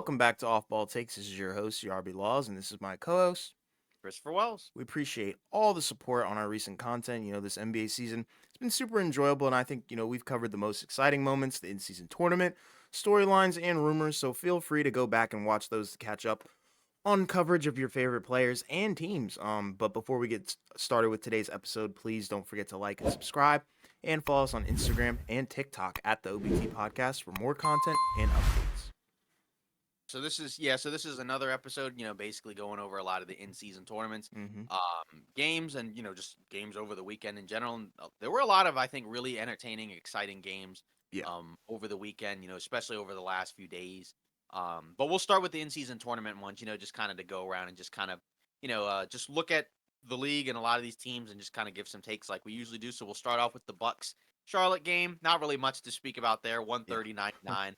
Welcome back to Off Ball Takes. This is your host, RB Laws, and this is my co-host. Christopher Wells. We appreciate all the support on our recent content. This NBA season has been super enjoyable, and I think we've covered the most exciting moments, the in-season tournament, storylines, and rumors. So feel free to go back and watch those to catch up on coverage of your favorite players and teams. But before we get started with today's episode, please don't forget to like and subscribe, and follow us on Instagram and TikTok at the OBT Podcast for more content and updates. So this is another episode, basically going over a lot of the in-season tournaments, Mm-hmm. games and, just games over the weekend in general. And there were a lot of, I think, really entertaining, exciting games Yeah. over the weekend, especially over the last few days. But we'll start with the in-season tournament ones, just kind of to go around and just kind of, just look at the league and a lot of these teams and just kind of give some takes like we usually do. So we'll start off with the Bucks Charlotte game. Not really much to speak about there. Yeah. 139-9.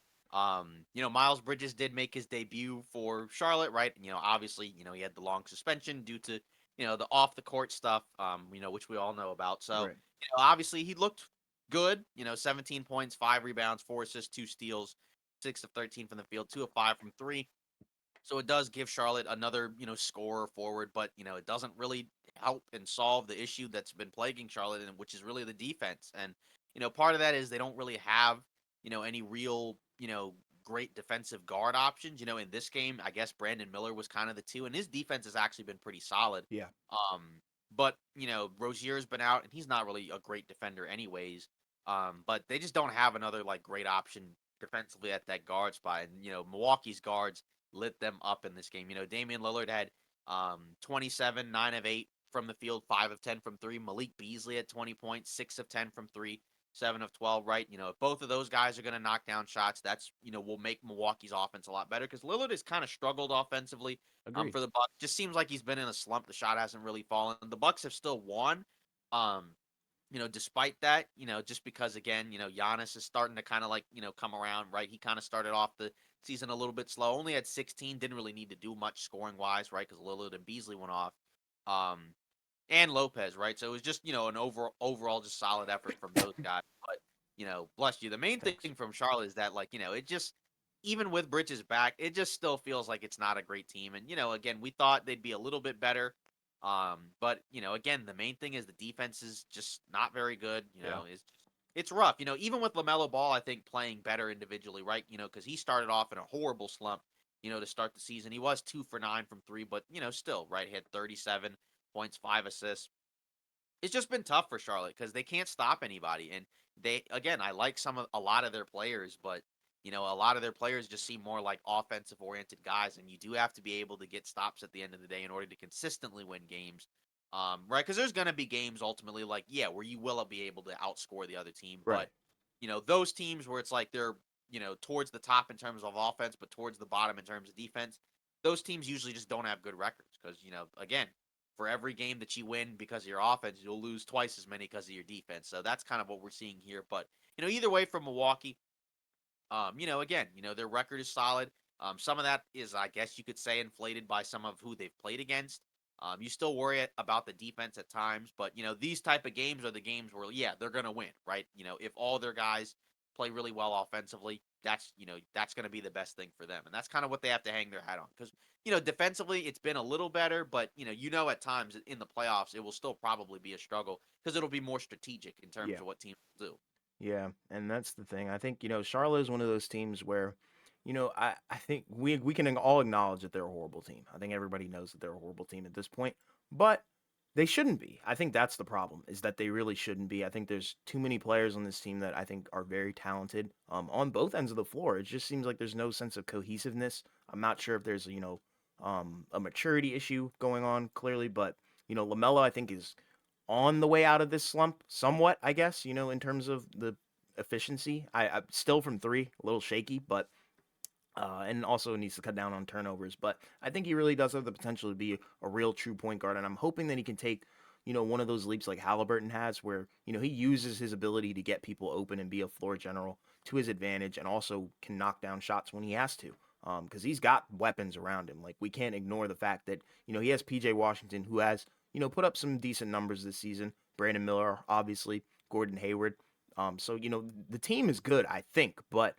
Miles Bridges did make his debut for Charlotte, right? Obviously, he had the long suspension due to, the off the court stuff, which we all know about. So, Right. obviously he looked good, 17 points, 5 rebounds, 4 assists, 2 steals, 6 of 13 from the field, 2 of 5 from three. So it does give Charlotte another, scorer forward, but, it doesn't really help and solve the issue that's been plaguing Charlotte, and which is really the defense. And, part of that is they don't really have, any real, great defensive guard options. In this game, I guess Brandon Miller was kind of the two, and his defense has actually been pretty solid. Yeah. But, Rozier's been out, and he's not really a great defender anyways. But they just don't have another, like, great option defensively at that guard spot. And, Milwaukee's guards lit them up in this game. Damian Lillard had 27, 9 of 8 from the field, 5 of 10 from three. Malik Beasley had 20 points, 6 of 10 from three, 7 of 12, right? If both of those guys are going to knock down shots, that's, will make Milwaukee's offense a lot better because Lillard has kind of struggled offensively Agreed. for the Bucks. Just seems like he's been in a slump. The shot hasn't really fallen. The Bucks have still won. Um, despite that, just because again, Giannis is starting to kind of like, come around, right? He kind of started off the season a little bit slow. Only had 16, didn't really need to do much scoring wise, right? Because Lillard and Beasley went off. Um, and Lopez, right? So it was just, an overall just solid effort from those guys. But, bless you. The main thing Thanks. from Charlotte is that, like, it just even with Bridges back, it just still feels like it's not a great team. And, again, we thought they'd be a little bit better. But again, the main thing is the defense is just not very good. Yeah. It's rough. Even with LaMelo Ball, I think playing better individually, right? Because he started off in a horrible slump. To start the season, he was 2 for 9 from three, but still, right, he had 37 points, 5 assists. It's just been tough for Charlotte because they can't stop anybody. And they, again, I like a lot of their players, but a lot of their players just seem more like offensive oriented guys, and you do have to be able to get stops at the end of the day in order to consistently win games. Right? Because there's going to be games ultimately, like, yeah, where you will be able to outscore the other team, Right. but those teams where it's like they're towards the top in terms of offense, but towards the bottom in terms of defense, those teams usually just don't have good records because again, for every game that you win because of your offense, you'll lose twice as many because of your defense. So that's kind of what we're seeing here. But either way, from Milwaukee, again, their record is solid. Some of that is, I guess you could say, inflated by some of who they've played against. You still worry about the defense at times, but these type of games are the games where, yeah, they're gonna win, right? If all their guys play really well offensively, that's gonna be the best thing for them, and that's kind of what they have to hang their hat on. Because defensively, it's been a little better, but at times in the playoffs, it will still probably be a struggle because it'll be more strategic in terms Yeah. of what teams will do. Yeah. And that's the thing. I think, Charlotte is one of those teams where, I think we can all acknowledge that they're a horrible team. I think everybody knows that they're a horrible team at this point. But they shouldn't be. I think that's the problem, is that they really shouldn't be. I think there's too many players on this team that I think are very talented on both ends of the floor. It just seems like there's no sense of cohesiveness. I'm not sure if there's, a maturity issue going on clearly, but, LaMelo, I think, is on the way out of this slump somewhat, I guess, in terms of the efficiency. I still from three, a little shaky, but and also needs to cut down on turnovers. But I think he really does have the potential to be a real true point guard, and I'm hoping that he can take, one of those leaps like Halliburton has, where he uses his ability to get people open and be a floor general to his advantage, and also can knock down shots when he has to. Because he's got weapons around him. Like, we can't ignore the fact that he has PJ Washington, who has put up some decent numbers this season. Brandon Miller, obviously, Gordon Hayward. So the team is good, I think, but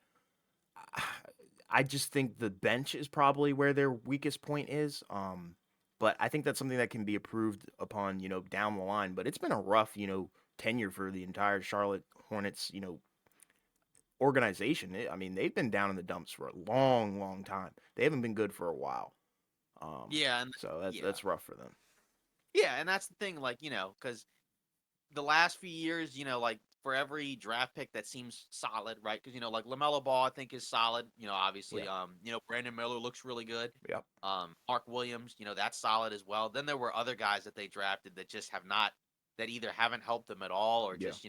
I just think the bench is probably where their weakest point is. But I think that's something that can be improved upon, down the line. But it's been a rough, tenure for the entire Charlotte Hornets, organization. I mean, they've been down in the dumps for a long, long time. They haven't been good for a while. Yeah, and So yeah, that's rough for them. yeah, and that's the thing, like because the last few years, like for every draft pick that seems solid, right? Because like Lamelo Ball, I think is solid. Yeah. Obviously, Brandon Miller looks really good. Yep. Mark Williams, that's solid as well. Then there were other guys that they drafted that just have not, that either haven't helped them at all or Yeah. just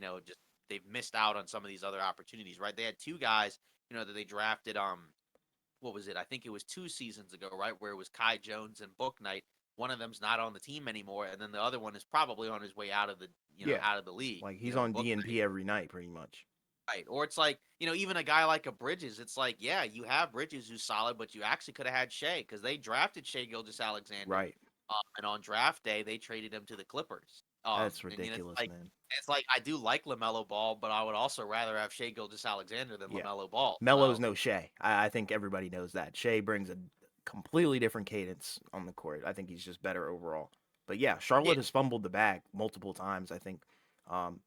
they've missed out on some of these other opportunities, right? They had two guys, that they drafted. What was it? I think it was 2 seasons ago, right, where it was Kai Jones and Book Knight. One of them's not on the team anymore, and then the other one is probably on his way out of the Yeah. out of the league. Like he's on Book Knight, DNP every night, pretty much. right? Or it's like even a guy like a Bridges. It's like yeah, you have Bridges who's solid, but you actually could have had Shea because they drafted Shea Gilgeous Alexander, Right. and on draft day they traded him to the Clippers. That's And ridiculous, man. it's like I do like Lamelo Ball, but I would also rather have Shea Gilgeous Alexander than Yeah. Lamelo Ball. Melo's So no Shea. I think everybody knows that. Shea brings a completely different cadence on the court. I think he's just better overall. But yeah, yeah, Charlotte has fumbled the bag multiple times. I think on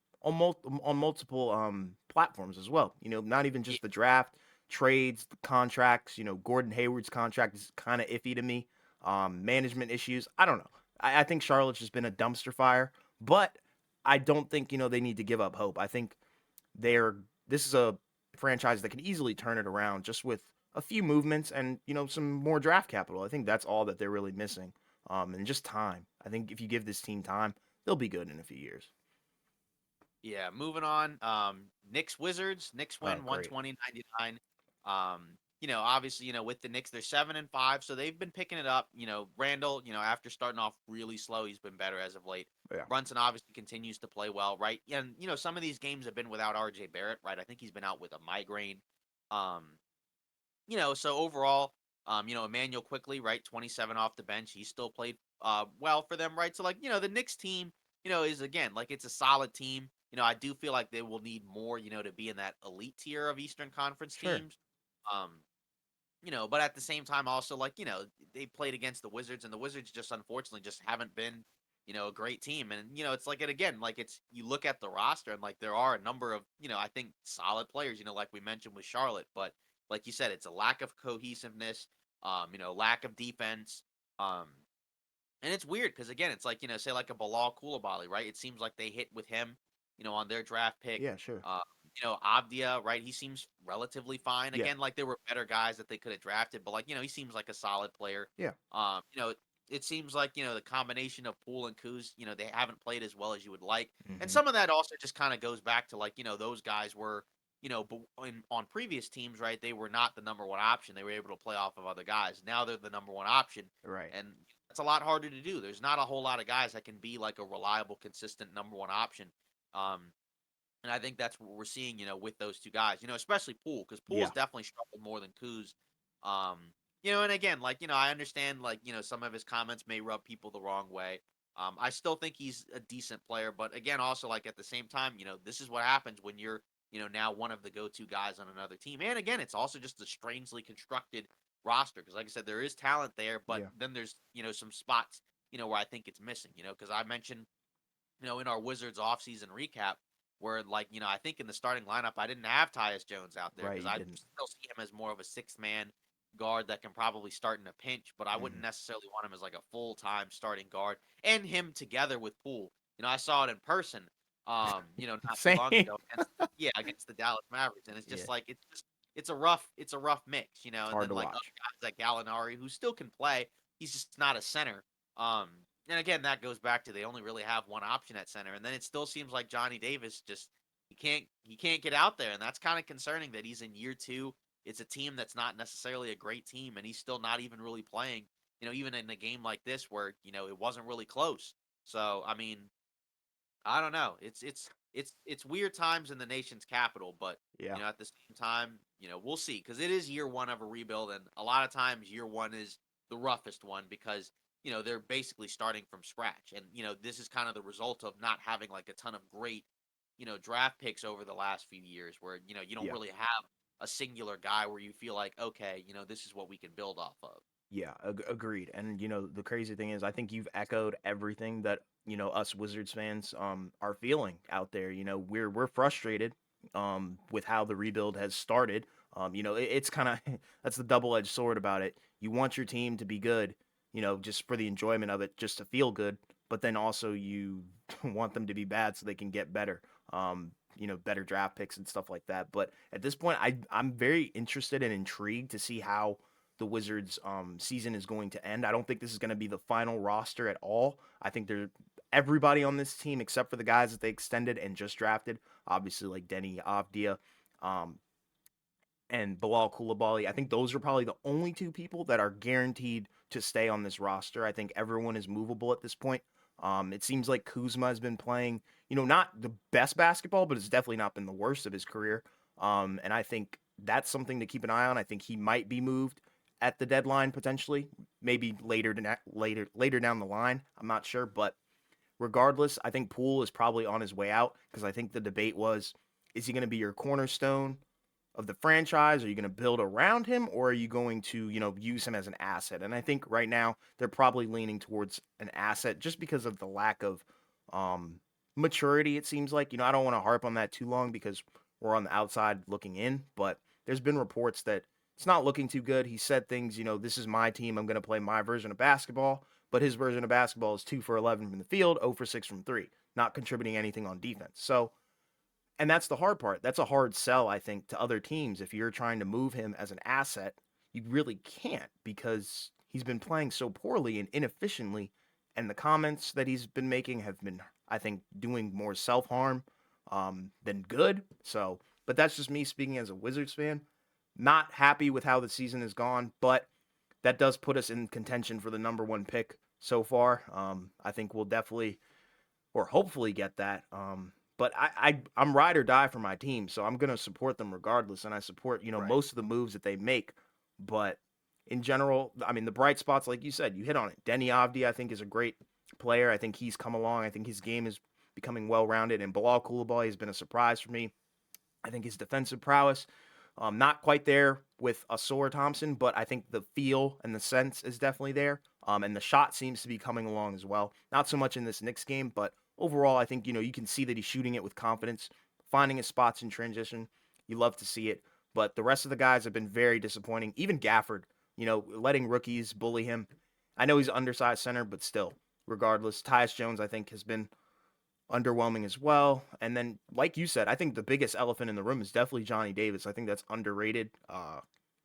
multiple platforms as well. Not even yeah, just the draft, trades, the contracts. Gordon Hayward's contract is kind of iffy to me. Management issues. I don't know. I think Charlotte's just been a dumpster fire. But I don't think they need to give up hope. I think they're this is a franchise that can easily turn it around just with a few movements and some more draft capital. I think that's all that they're really missing, and just time. I think if you give this team time, they'll be good in a few years. Yeah, moving on. Knicks Wizards. Knicks Oh, win great. 120-99. Obviously, with the Knicks, they're 7-5, so they've been picking it up. Randall, after starting off really slow, he's been better as of late. Yeah, Brunson obviously continues to play well, right? And some of these games have been without RJ Barrett, right? I think he's been out with a migraine. Um, so overall, Emmanuel quickly, right? 27 off the bench. He still played well for them, right? So like, the Knicks team, is again like it's a solid team. I do feel like they will need more, to be in that elite tier of Eastern Conference sure. teams. Um, but at the same time, also like, they played against the Wizards, and the Wizards just unfortunately just haven't been, a great team. And it's like it again, like it's you look at the roster and like there are a number of, I think solid players, like we mentioned with Charlotte, but like you said, it's a lack of cohesiveness, lack of defense. Um, and it's weird because again, it's like, say like a Bilal Coulibaly, right? It seems like they hit with him, on their draft pick. Yeah, sure. Abdia, right? He seems relatively fine. Yeah, Again, like there were better guys that they could have drafted, but like, he seems like a solid player. yeah. It seems like, the combination of Poole and Kuz, they haven't played as well as you would like. And Hmm. some of that also just kind of goes back to like, those guys were, on previous teams, right? They were not the number one option. They were able to play off of other guys. Now they're the number one option. Right. And it's a lot harder to do. There's not a whole lot of guys that can be like a reliable, consistent number one option. Um, and I think that's what we're seeing, with those two guys, especially Poole, because Poole's Yeah, definitely struggled more than Kuz. Um, and again, like, I understand, like, some of his comments may rub people the wrong way. I still think he's a decent player, but again, also, like, at the same time, this is what happens when you're, now one of the go-to guys on another team. And again, it's also just a strangely constructed roster, because like I said, there is talent there, but yeah. then there's, some spots, where I think it's missing, because I mentioned, in our Wizards offseason recap, where like, I think in the starting lineup, I didn't have Tyus Jones out there Right. because You I didn't. still see him as more of a six-man guard that can probably start in a pinch, but I wouldn't Hmm. necessarily want him as like a full-time starting guard and him together with Poole. I saw it in person, not too Same. long ago against the Dallas Mavericks, and it's Yeah. just like it's a rough mix, It's and hard then to like other watch. guys like Gallinari who still can play, he's just not a center. Um, and again, that goes back to they only really have one option at center, and then it still seems like Johnny Davis just he can't get out there, and that's kind of concerning that he's in year two. It's a team that's not necessarily a great team, and he's still not even really playing. Even in a game like this where it wasn't really close. So I mean, I don't know. It's weird times in the nation's capital, but Yeah. at the same time, we'll see because it is year one of a rebuild, and a lot of times year one is the roughest one because they're basically starting from scratch, and this is kind of the result of not having like a ton of great draft picks over the last few years, where you don't Yeah. really have a singular guy where you feel like, okay, this is what we can build off of. Yeah, agreed. And the crazy thing is, I think you've echoed everything that us Wizards fans are feeling out there. We're frustrated with how the rebuild has started. It's kind of that's the double edged sword about it. You want your team to be good, just for the enjoyment of it, just to feel good. But then also you want them to be bad so they can get better. Better draft picks and stuff like that. But at this point, I'm very interested and intrigued to see how the Wizards season is going to end. I don't think this is going to be the final roster at all. I think everybody on this team except for the guys that they extended and just drafted, obviously like Denny Avdia, um, and Bilal Coulibaly. I think those are probably the only two people that are guaranteed to stay on this roster. I think everyone is movable at this point. It seems like Kuzma has been playing, not the best basketball, but it's definitely not been the worst of his career. And I think that's something to keep an eye on. I think he might be moved at the deadline potentially, maybe later down the line. I'm not sure, but regardless, I think Poole is probably on his way out because I think the debate was, is he going to be your cornerstone of the franchise? Are you going to build around him, or are you going to, use him as an asset? And I think right now they're probably leaning towards an asset just because of the lack of maturity. It seems like, I don't want to harp on that too long because we're on the outside looking in, but there's been reports that it's not looking too good. He said things, this is my team. I'm going to play my version of basketball. But his version of basketball is 2 for 11 from the field, 0 for 6 from 3, not contributing anything on defense. So, and that's the hard part. That's a hard sell, I think, to other teams. If you're trying to move him as an asset, you really can't because he's been playing so poorly and inefficiently. And the comments that he's been making have been, I think, doing more self harm than good. So, but that's just me speaking as a Wizards fan. Not happy with how the season has gone, but that does put us in contention for the number one pick so far. I think we'll definitely or hopefully get that. But I'm ride or die for my team, so I'm gonna support them regardless, and I support Right. most of the moves that they make. But in general, I mean the bright spots, like you said, you hit on it. Denny Avdi, I think, is a great player. I think he's come along. I think his game is becoming well rounded, and Bilal Coulibaly has been a surprise for me. I think his defensive prowess, not quite there with Asor Thompson, but I think the feel and the sense is definitely there. And the shot seems to be coming along as well. Not so much in this Knicks game, but overall, I think you can see that he's shooting it with confidence, finding his spots in transition. You love to see it, but the rest of the guys have been very disappointing. Even Gafford, letting rookies bully him. I know he's an undersized center, but still, regardless, Tyus Jones I think has been underwhelming as well. And then, like you said, I think the biggest elephant in the room is definitely Johnny Davis. I think that's underrated.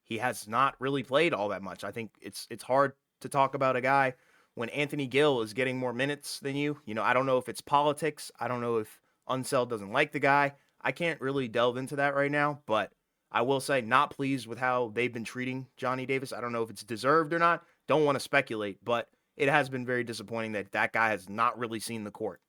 He has not really played all that much. I think it's hard to talk about a guy when Anthony Gill is getting more minutes than you. I don't know if it's politics. I don't know if Unseld doesn't like the guy. I can't really delve into that right now, but I will say not pleased with how they've been treating Johnny Davis. I don't know if it's deserved or not. Don't want to speculate, but it has been very disappointing that that guy has not really seen the court.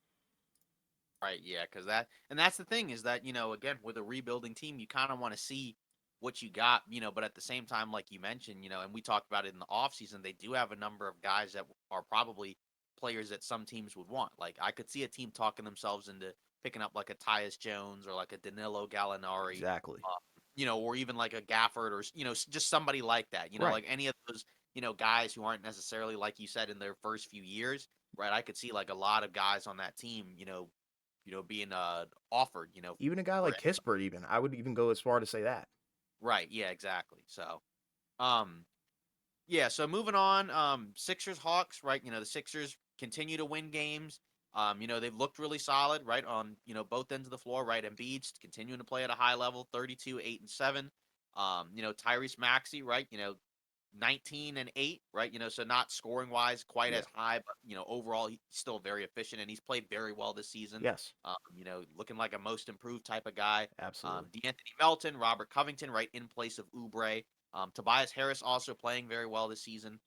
Right, yeah, because that's the thing is that, again, with a rebuilding team, you kind of want to see what you got, but at the same time, like you mentioned, and we talked about it in the offseason, they do have a number of guys that are probably players that some teams would want. Like, I could see a team talking themselves into picking up like a Tyus Jones or like a Danilo Gallinari, Exactly. uh, or even like a Gafford or, just somebody like that, Right. like any of those, guys who aren't necessarily, like you said, in their first few years, right? I could see like a lot of guys on that team, being offered, Even a guy for like Kispert, even I would even go as far to say that. right, yeah, exactly. So, um, yeah. So moving on, Sixers Hawks, right? The Sixers continue to win games. They've looked really solid, right, on both ends of the floor, right? Embiid's continuing to play at a high level, 32, 8 and 7. Tyrese Maxey, right? 19 and 8, right? So not scoring wise quite Yeah. as high, but overall he's still very efficient and he's played very well this season. Yes. Looking like a most improved type of guy. Absolutely. D'Anthony Melton, Robert Covington, right in place of Oubre. Tobias Harris also playing very well this season.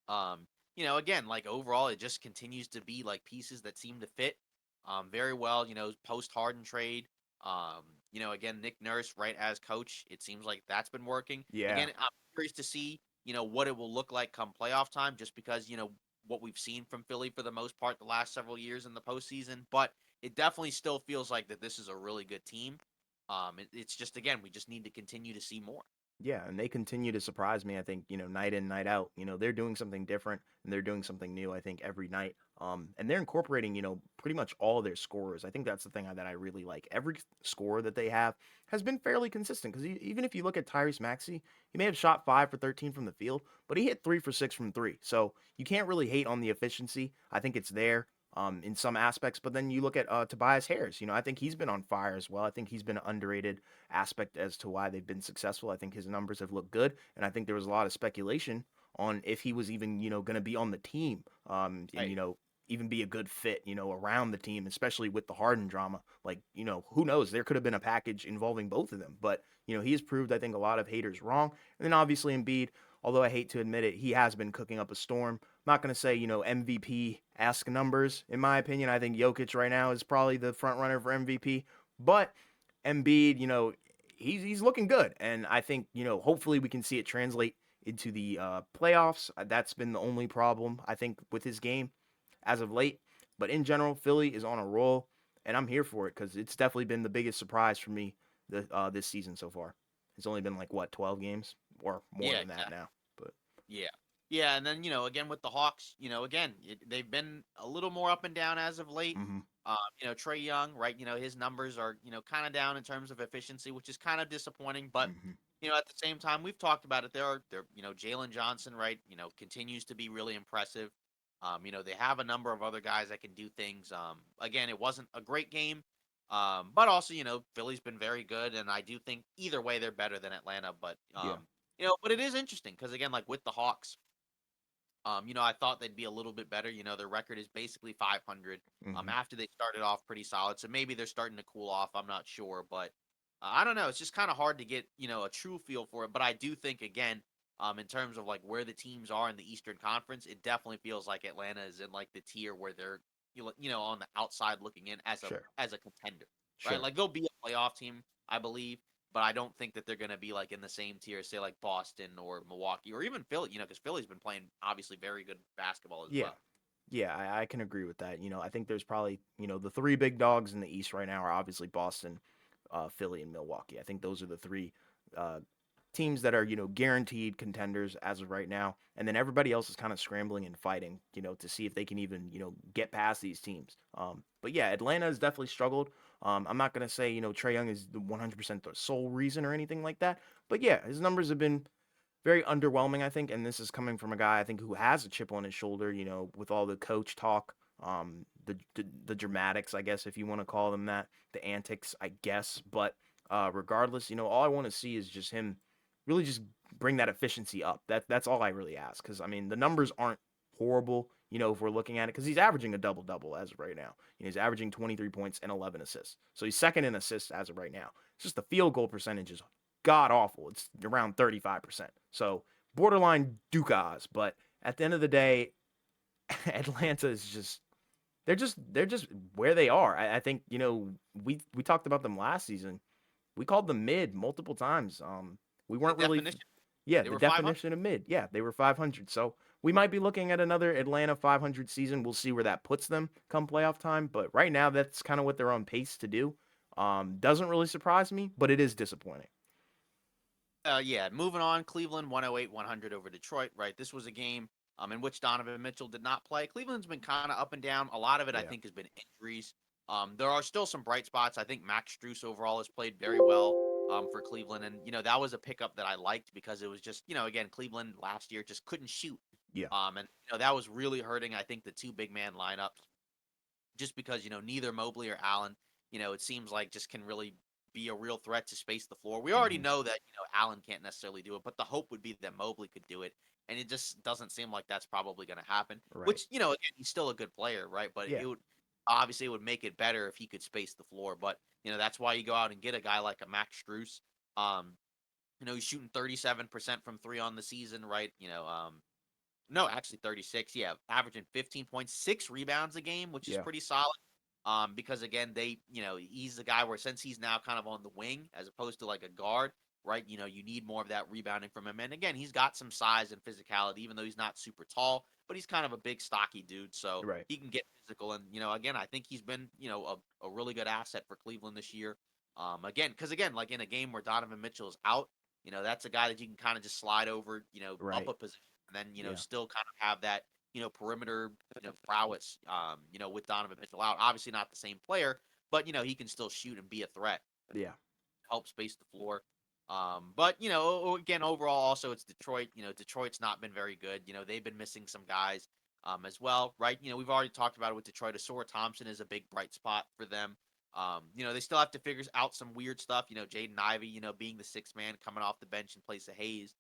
Again, like overall, it just continues to be like pieces that seem to fit very well, post Harden trade. Um, again, Nick Nurse, right, as coach, it seems like that's been working. Yeah. Again, I'm curious to see, what it will look like come playoff time, just because, what we've seen from Philly for the most part the last several years in the postseason. But it definitely still feels like that this is a really good team. It's just again, we just need to continue to see more. Yeah, and they continue to surprise me. I think, night in, night out, they're doing something different and they're doing something new, I think, every night. And they're incorporating, pretty much all of their scorers. I think that's the thing that I really like. Every scorer that they have has been fairly consistent because even if you look at Tyrese Maxey, he may have shot 5 for 13 from the field, but he hit 3 for 6 from three. So you can't really hate on the efficiency. I think it's there. In some aspects, but then you look at Tobias Harris. I think he's been on fire as well. I think he's been an underrated aspect as to why they've been successful. I think his numbers have looked good, and I think there was a lot of speculation on if he was even going to be on the team, and Right. even be a good fit, around the team, especially with the Harden drama. Like, who knows? There could have been a package involving both of them, but he has proved, I think, a lot of haters wrong. And then obviously Embiid, although I hate to admit it, he has been cooking up a storm. I'm not going to say, MVP-esque numbers. In my opinion, I think Jokic right now is probably the front runner for MVP. But Embiid, he's looking good, and I think hopefully we can see it translate into the playoffs. That's been the only problem I think with his game as of late. But in general, Philly is on a roll, and I'm here for it because it's definitely been the biggest surprise for me this season so far. It's only been like what 12 games or more Yeah, than that exactly. now. But Yeah. Yeah, and then, again with the Hawks, again, they've been a little more up and down as of late. hmm Trey Young, right? His numbers are, kind of down in terms of efficiency, which is kind of disappointing. But, hmm at the same time, we've talked about it. Jalen Johnson, right? Continues to be really impressive. They have a number of other guys that can do things. Again, it wasn't a great game. But also, Philly's been very good, and I do think either way they're better than Atlanta. But yeah, but it is interesting because again, like with the Hawks, I thought they'd be a little bit better. Their record is basically 500. hmm After they started off pretty solid, so maybe they're starting to cool off. I'm not sure, but I don't know. It's just kind of hard to get a true feel for it. But I do think again, in terms of like where the teams are in the Eastern Conference, it definitely feels like Atlanta is in like the tier where they're on the outside looking in as a sure, contender, right? sure. Like they'll be a playoff team, I believe, but I don't think that they're going to be like in the same tier, say like Boston or Milwaukee or even Philly. Because Philly's been playing obviously very good basketball as Yeah. well. Yeah, I can agree with that. I think there's probably, the three big dogs in the East right now are obviously Boston, Philly, and Milwaukee. I think those are the three uh, teams that are, guaranteed contenders as of right now. And then everybody else is kind of scrambling and fighting, to see if they can even, get past these teams. But yeah, Atlanta has definitely struggled. I'm not going to say, Trey Young is the 100% the sole reason or anything like that. But yeah, his numbers have been very underwhelming, I think. And this is coming from a guy I think who has a chip on his shoulder, with all the coach talk, the dramatics, I guess, if you want to call them that, the antics, I guess. But regardless, all I want to see is just him really just bring that efficiency up. That's all I really ask. Because I mean, the numbers aren't horrible, if we're looking at it, because he's averaging a double double as of right now. He's averaging 23 points and 11 assists, so he's second in assists as of right now. It's just the field goal percentage is god awful. It's around 35%. So borderline Dukas, but at the end of the day, Atlanta is just they're just where they are. I think we talked about them last season. We called them mid multiple times. We The weren't really, definition, yeah, they the were 500. definition of mid. Yeah, they were 500. So we might be looking at another Atlanta 500 season. We'll see where that puts them come playoff time. But right now, that's kind of what they're on pace to do. Doesn't really surprise me, but it is disappointing. Yeah, moving on. Cleveland 108-100 over Detroit. Right, this was a game in which Donovan Mitchell did not play. Cleveland's been kind of up and down. A lot of it, I Yeah. think, has been injuries. There are still some bright spots. I think Max Struess overall has played very well for Cleveland, and that was a pickup that I liked because it was just again Cleveland last year just couldn't shoot, Yeah. and that was really hurting. I think the two big man lineups just because neither Mobley or Allen, it seems like just can really be a real threat to space the floor. We already hmm know that Allen can't necessarily do it, but the hope would be that Mobley could do it, and it just doesn't seem like that's probably going to happen. Right. Which again, he's still a good player, right? But Yeah. it would obviously it would make it better if he could space the floor. But that's why you go out and get a guy like a Max Struess. Um, he's shooting 37% from three on the season, right? No, actually 36. Yeah, averaging 15.6 rebounds a game, which is Yeah. pretty solid. Because again, he's the guy where since he's now kind of on the wing as opposed to like a guard, right? You need more of that rebounding from him. And again, he's got some size and physicality, even though he's not super tall, but he's kind of a big, stocky dude, so Right. he can get physical. And again, I think he's been a really good asset for Cleveland this year. Again, because again, like in a game where Donovan Mitchell is out, that's a guy that you can kind of just slide over, up Right. a position, and then Yeah. still kind of have that perimeter prowess, with Donovan Mitchell out. Obviously, not the same player, but he can still shoot and be a threat, Yeah. help space the floor. But again, overall, also it's Detroit. Detroit's not been very good. They've been missing some guys as well, right? We've already talked about it with Detroit. Asura Thompson is a big bright spot for them. They still have to figure out some weird stuff. Jaden Ivey, being the sixth man coming off the bench in place of Hayes.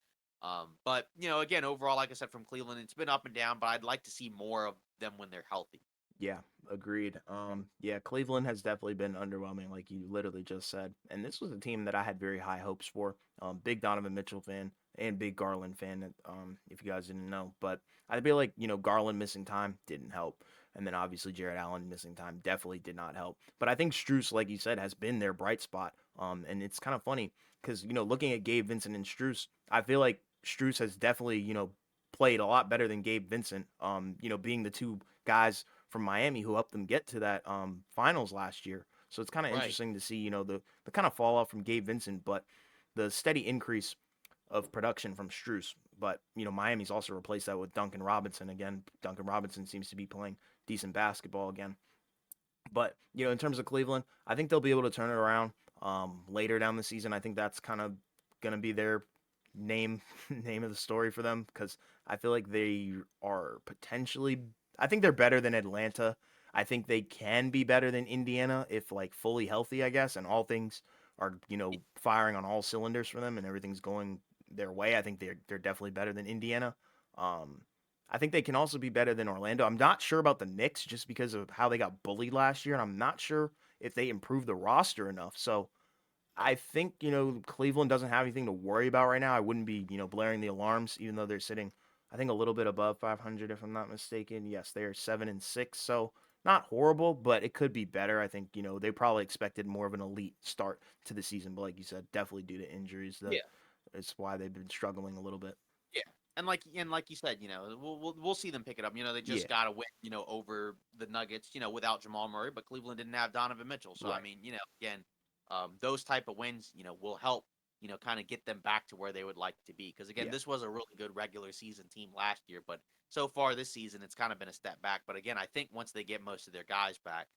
But again, overall, like I said, from Cleveland, it's been up and down. But I'd like to see more of them when they're healthy. Yeah, agreed. Yeah, Cleveland has definitely been underwhelming, like you literally just said. And this was a team that I had very high hopes for. Big Donovan Mitchell fan and big Garland fan. If you guys didn't know, but I feel like Garland missing time didn't help, and then obviously Jared Allen missing time definitely did not help. But I think Struess, like you said, has been their bright spot. And it's kind of funny because looking at Gabe Vincent and Struess, I feel like Struess has definitely played a lot better than Gabe Vincent. Being the two guys from Miami who helped them get to that finals last year. So it's kind of Right. interesting to see, the kind of fall off from Gabe Vincent, but the steady increase of production from Struess. But Miami's also replaced that with Duncan Robinson again. Duncan Robinson seems to be playing decent basketball again. But in terms of Cleveland, I think they'll be able to turn it around later down the season. I think that's kind of gonna be their name name of the story for them because I feel like they are potentially. I think they're better than Atlanta. I think they can be better than Indiana if like fully healthy, I guess, and all things are firing on all cylinders for them and everything's going their way. I think they're definitely better than Indiana. Um, I think they can also be better than Orlando. I'm not sure about the Knicks just because of how they got bullied last year, and I'm not sure if they improved the roster enough. So I think, Cleveland doesn't have anything to worry about right now. I wouldn't be, blaring the alarms, even though they're sitting, I think, a little bit above 500, if I'm not mistaken. Yes, they are 7-6. So not horrible, but it could be better. I think, they probably expected more of an elite start to the season. But like you said, definitely due to injuries, Yeah. it's why they've been struggling a little bit. Yeah, and like you said, we'll see them pick it up. They Yeah, just got to win, over the Nuggets, without Jamal Murray, but Cleveland didn't have Donovan Mitchell, so I right. mean, again, those type of wins, will help, kind of get them back to where they would like to be. Because again, Yeah, this was a really good regular season team last year, but so far this season, it's kind of been a step back. But again, I think once they get most of their guys back,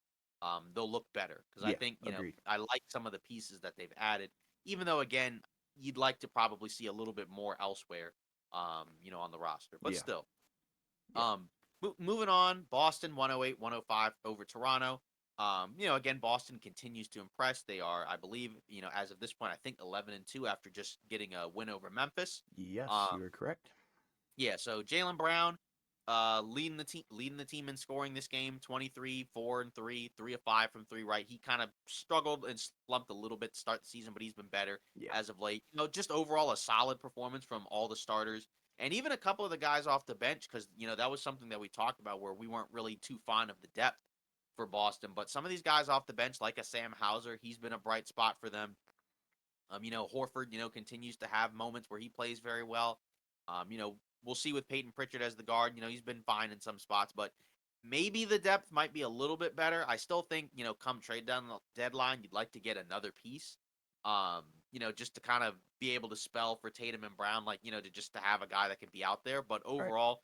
they'll look better. Because I yeah, think, agreed. I like some of the pieces that they've added, even though again, you'd like to probably see a little bit more elsewhere on the roster. But Yeah, still, yeah. moving on, Boston 108, 105 over Toronto. Again, Boston continues to impress. They are, I believe, as of this point, I think 11-2 after just getting a win over Memphis. Yes, Um, you are correct. yeah, so Jalen Brown, leading the team in scoring this game, 23, 4 and 3, 3 of 5 from three. Right, he kind of struggled and slumped a little bit to start the season, but he's been better Yeah, as of late. Just overall a solid performance from all the starters and even a couple of the guys off the bench because that was something that we talked about where we weren't really too fond of the depth for Boston, but some of these guys off the bench, like a Sam Hauser, he's been a bright spot for them. Horford, continues to have moments where he plays very well. We'll see with Peyton Pritchard as the guard. He's been fine in some spots, but maybe the depth might be a little bit better. I still think, come trade down the deadline, you'd like to get another piece. Just to kind of be able to spell for Tatum and Brown, like, to have a guy that can be out there. But right. overall,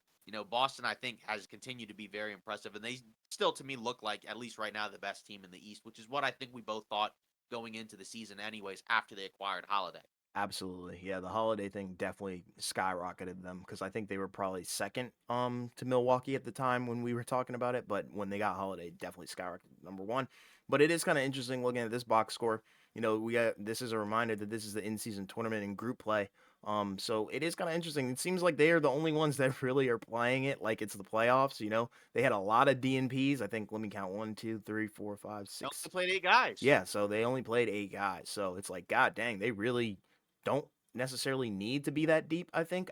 Boston, I think, has continued to be very impressive. And they still, to me, look like, at least right now, the best team in the East, which is what I think we both thought going into the season, anyways, after they acquired Holiday. Absolutely. Yeah, the holiday thing definitely skyrocketed them because I think they were probably second to Milwaukee at the time when we were talking about it, but when they got holiday, definitely skyrocketed number one. But it is kind of interesting looking at this box score. We got this is a reminder that this is the in-season tournament and group play. So it is kind of interesting. It seems like they are the only ones that really are playing it like it's the playoffs. They had a lot of DNPs. I think let me count one, two, three, four, five, They six. only played 8 guys. Yeah, so they only played 8 guys. So it's like, God dang, they really don't necessarily need to be that deep. I think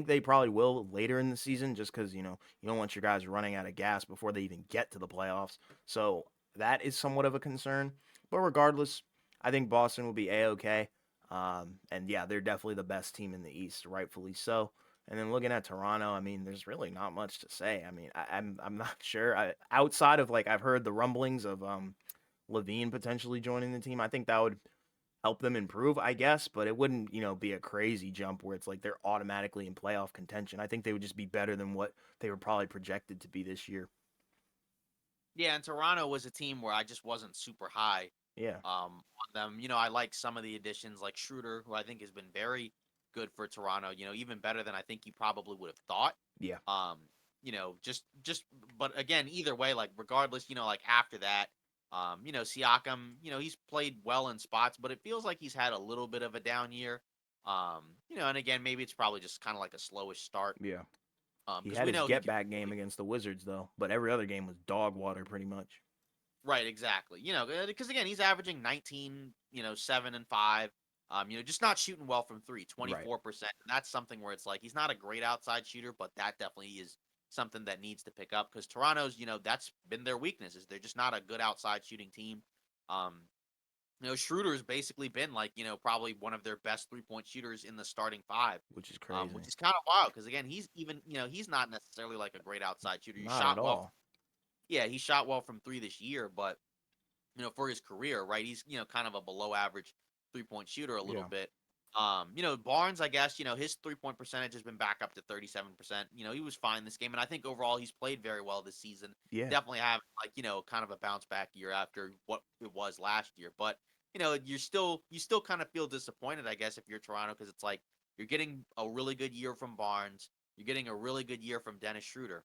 they probably will later in the season, just because you don't want your guys running out of gas before they even get to the playoffs. So that is somewhat of a concern. But regardless, I think Boston will be a okay. And yeah, they're definitely the best team in the East, rightfully so. And then looking at Toronto, I mean, there's really not much to say. I mean, I'm not sure. Outside of like I've heard the rumblings of Levine potentially joining the team. I think that would help them improve, I guess, but it wouldn't, be a crazy jump where it's like they're automatically in playoff contention. I think they would just be better than what they were probably projected to be this year. Yeah, and Toronto was a team where I just wasn't super high Yeah. on them. I like some of the additions like Schroeder, who I think has been very good for Toronto, even better than I think you probably would have thought. Yeah. Um, just but again, either way, like regardless, like after that, Siakam, he's played well in spots, but it feels like he's had a little bit of a down year. And again, maybe it's probably just kind of like a slowish start. Yeah. He Because had we his know he get can back game really. against the Wizards though, but every other game was dog water pretty much. Right, exactly. Because again, he's averaging 19, 7 and 5. Just not shooting well from three, Right. 24%. And that's something where it's like he's not a great outside shooter, but that definitely is something that needs to pick up because Toronto's, that's been their weakness is they're just not a good outside shooting team. Um, Schroeder's basically been like, probably one of their best 3-point shooters in the starting five. Which is Which crazy. is kind of wild because again, he's even, he's not necessarily like a great outside shooter. He Not at shot well. all. Yeah, he shot well from three this year, but for his career, right? He's, kind of a below average 3-point shooter a little Yeah. bit. Barnes, I guess, his 3-point percentage has been back up to 37%. He was fine this game. And I think overall he's played very well this season. Yeah. Definitely having like, kind of a bounce back year after what it was last year. But, you still kind of feel disappointed, I guess, if you're Toronto, because it's like you're getting a really good year from Barnes. You're getting a really good year from Dennis Schroeder,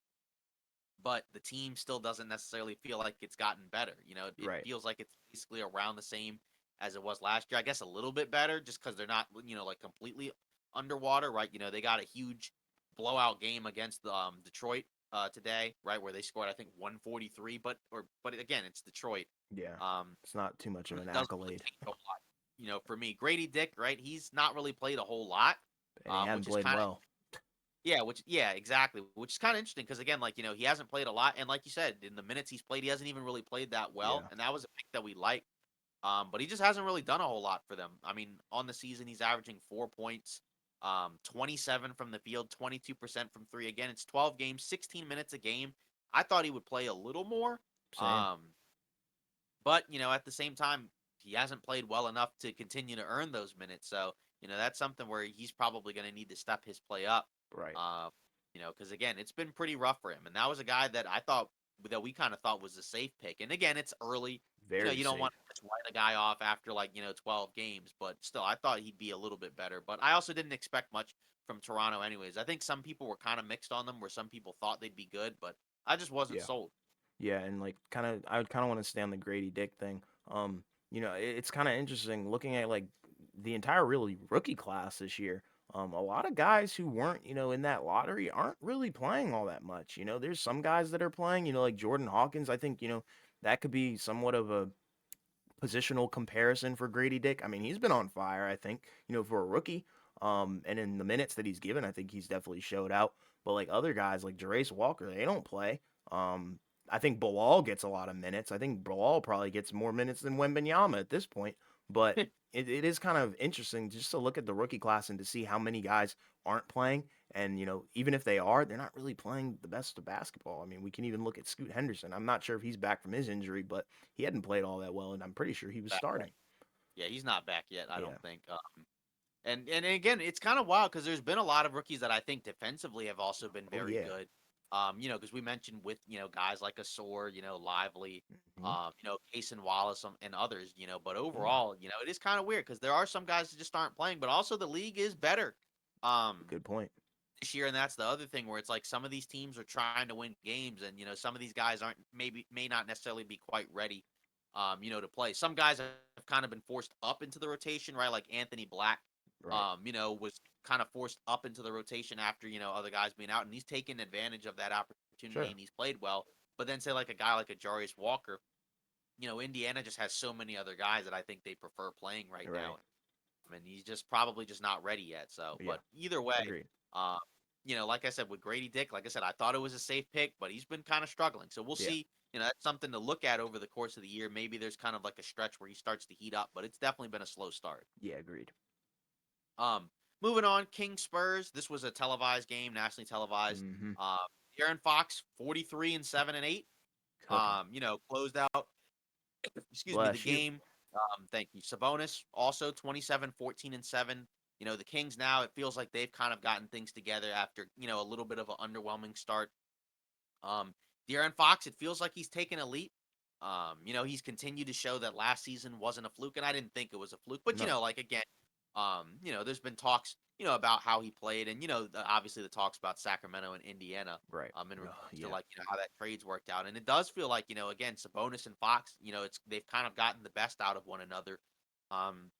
but the team still doesn't necessarily feel like it's gotten better. It Right. feels like it's basically around the same as it was last year. I guess a little bit better just because they're not, like completely underwater, right? They got a huge blowout game against Detroit today, right, where they scored I think 143, but again, it's Detroit. Yeah. Um, It's not too much of an doesn't really accolade. change a lot. For me, Grady Dick, right? He's not really played a whole lot, And he hadn't which is played kind of well. yeah, exactly. Which is kind of interesting because again, like he hasn't played a lot, and like you said, in the minutes he's played, he hasn't even really played that well, Yeah. and that was a pick that we liked. But he just hasn't really done a whole lot for them. I mean, on the season, he's averaging 4 points, 27 from the field, 22% from three. Again, it's 12 games, 16 minutes a game. I thought he would play a little more. Same. Um, but at the same time, he hasn't played well enough to continue to earn those minutes. So that's something where he's probably going to need to step his play up. Right. Uh, because again, it's been pretty rough for him, and that was a guy that I thought that we kind of thought was a safe pick. And again, it's early. Very You don't want safe. to just write a guy off after like 12 games, but still, I thought he'd be a little bit better. But I also didn't expect much from Toronto, anyways. I think some people were kind of mixed on them, where some people thought they'd be good, but I just wasn't Yeah. sold. Yeah, and like I would kind of want to stay on the Grady Dick thing. It's kind of interesting looking at like the entire really rookie class this year. A lot of guys who weren't, in that lottery aren't really playing all that much. There's some guys that are playing, like Jordan Hawkins. I think, that could be somewhat of a positional comparison for Grady Dick. I mean, he's been on fire, I think, for a rookie. And in the minutes that he's given, I think he's definitely showed out. But like other guys like Jerace Walker, they don't play. I think Bilal gets a lot of minutes. I think Bilal probably gets more minutes than Wembenyama at this point. But it is kind of interesting just to look at the rookie class and to see how many guys aren't playing. And, even if they are, they're not really playing the best of basketball. I mean, we can even look at Scoot Henderson. I'm not sure if he's back from his injury, but he hadn't played all that well, and I'm pretty sure he was Back yet. starting. Yeah, he's not back yet. I Yeah. don't think. And again, it's kind of wild because there's been a lot of rookies that I think defensively have also been Oh very yeah. good. Because we mentioned with guys like Asor, Lively, Hmm. Cason Wallace, and others, but Yeah. overall, it is kind of weird because there are some guys that just aren't playing, but also the league is better. Um, Good point. this year, and that's the other thing where it's like some of these teams are trying to win games, and some of these guys aren't may not necessarily be quite ready, to play. Some guys have kind of been forced up into the rotation, right? Like Anthony Black, Right. was kind of forced up into the rotation after other guys being out, and he's taken advantage of that opportunity Sure. and he's played well. But then say like a guy like a Jarius Walker, Indiana just has so many other guys that I think they prefer playing right Right. now. I mean, he's just probably just not ready yet. So, Yeah. but either way, Agreed. uh, like I said with Grady Dick, like I said, I thought it was a safe pick, but he's been kind of struggling. So we'll Yeah. see. That's something to look at over the course of the year. Maybe there's kind of like a stretch where he starts to heat up, but it's definitely been a slow start. Yeah. Agreed. Um, moving on, King Spurs. This was a televised game, nationally televised. Mm-hmm. Uh, Aaron Fox, 43 and 7 and 8. Cooking. Closed out. Excuse me, the Bless you. game. Thank you. Sabonis also 27, 14, and 7. The Kings now, it feels like they've kind of gotten things together after, a little bit of an underwhelming start. Um, De'Aaron Fox, it feels like he's taken a leap. He's continued to show that last season wasn't a fluke, and I didn't think it was a fluke. But No. like again, there's been talks, about how he played, and obviously the talks about Sacramento and Indiana, Right. in Oh, regards to yeah. like how that trades worked out, and it does feel like again Sabonis and Fox, it's they've kind of gotten the best out of one another. Um,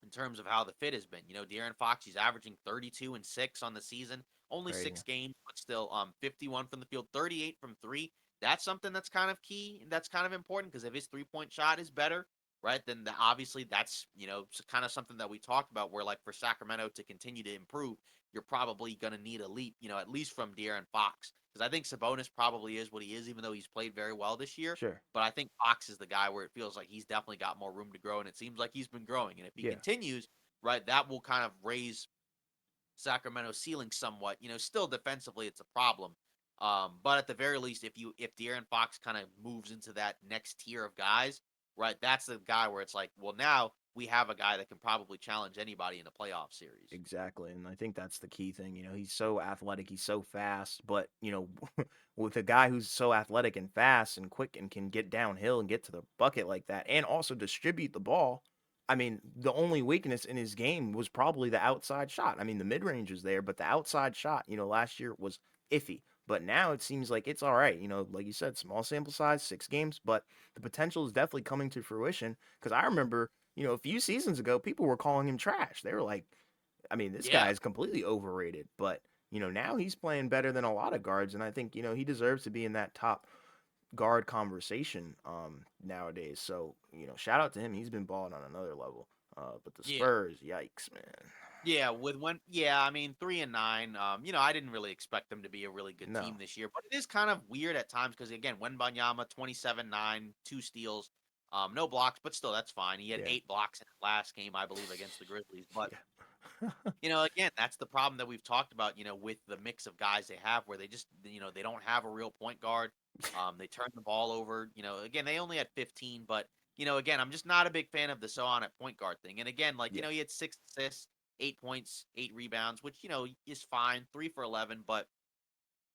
in terms of how the fit has been. De'Aaron Fox, he's averaging 32 and 6 on the season, only Crazy. 6 games, but still 51 from the field, 38 from 3. That's something that's kind of key and that's kind of important because if his 3-point shot is better, right, then obviously that's, kind of something that we talked about where like for Sacramento to continue to improve, you're probably going to need a leap, at least from De'Aaron Fox. Because I think Sabonis probably is what he is, even though he's played very well this year. Sure. But I think Fox is the guy where it feels like he's definitely got more room to grow, and it seems like he's been growing. And if he Yeah. continues, right, that will kind of raise Sacramento's ceiling somewhat. Still defensively, it's a problem. But at the very least, if De'Aaron Fox kind of moves into that next tier of guys, right, that's the guy where it's like, well, now we have a guy that can probably challenge anybody in a playoff series. Exactly. And I think that's the key thing. He's so athletic, he's so fast, but, with a guy who's so athletic and fast and quick and can get downhill and get to the bucket like that and also distribute the ball. I mean, the only weakness in his game was probably the outside shot. I mean, the mid range was there, but the outside shot, last year was iffy. But now it seems like it's all right. Like you said, small sample size, 6 games, but the potential is definitely coming to fruition. Because I remember, a few seasons ago, people were calling him trash. They were like, I mean, this guy Yeah, is completely overrated, but now he's playing better than a lot of guards, and I think he deserves to be in that top guard conversation nowadays. So shout out to him. He's been balling on another level. But the yeah. Spurs, yikes, man. Yeah, I mean 3-9. I didn't really expect them to be a really good No, team this year, but it is kind of weird at times because again, Banyama 27-9, 2 steals, no blocks, but still that's fine. He had yeah, 8 blocks in the last game, I believe, against the Grizzlies. But yeah, again, that's the problem that we've talked about, with the mix of guys they have where they just, they don't have a real point guard. They turn the ball over, again, they only had 15, but again, I'm just not a big fan of the Sohan at point guard thing. And again, like, yeah, he had 6 assists, 8 points, 8 rebounds, which, is fine, 3 for 11, but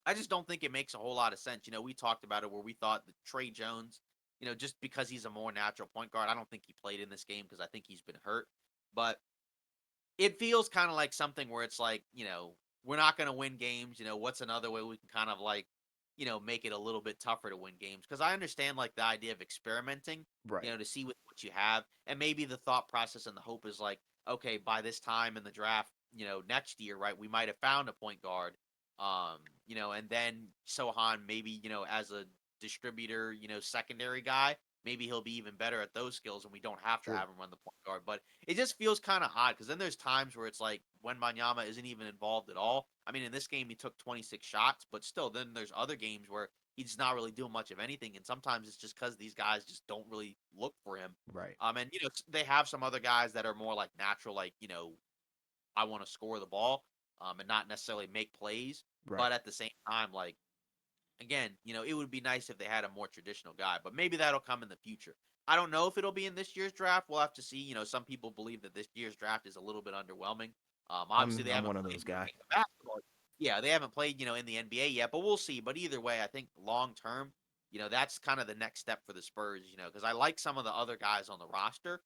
I just don't think it makes a whole lot of sense. We talked about it where we thought that Trey Jones, just because he's a more natural point guard, I don't think he played in this game because I think he's been hurt. But it feels kinda like something where it's like, we're not gonna win games, what's another way we can kind of like, make it a little bit tougher to win games? Because I understand like the idea of experimenting, right, to see what you have, and maybe the thought process and the hope is like, okay, by this time in the draft, next year, right, we might have found a point guard, and then Sohan maybe, as a distributor, secondary guy, maybe he'll be even better at those skills, and we don't have to true, have him run the point guard. But it just feels kind of odd because then there's times where it's like when Banyama isn't even involved at all. I mean, in this game he took 26 shots, but still, then there's other games where he's not really doing much of anything, and sometimes it's just because these guys just don't really look for him. right, And they have some other guys that are more like natural, like I want to score the ball, and not necessarily make plays, right. but at the same time, like again, it would be nice if they had a more traditional guy, but maybe that'll come in the future. I don't know if it'll be in this year's draft. We'll have to see. Some people believe that this year's draft is a little bit underwhelming. Obviously, they I'm haven't one of played those in the guys. game of basketball. Yeah, they haven't played, in the NBA yet, but we'll see. But either way, I think long term, that's kind of the next step for the Spurs. Because I like some of the other guys on the roster,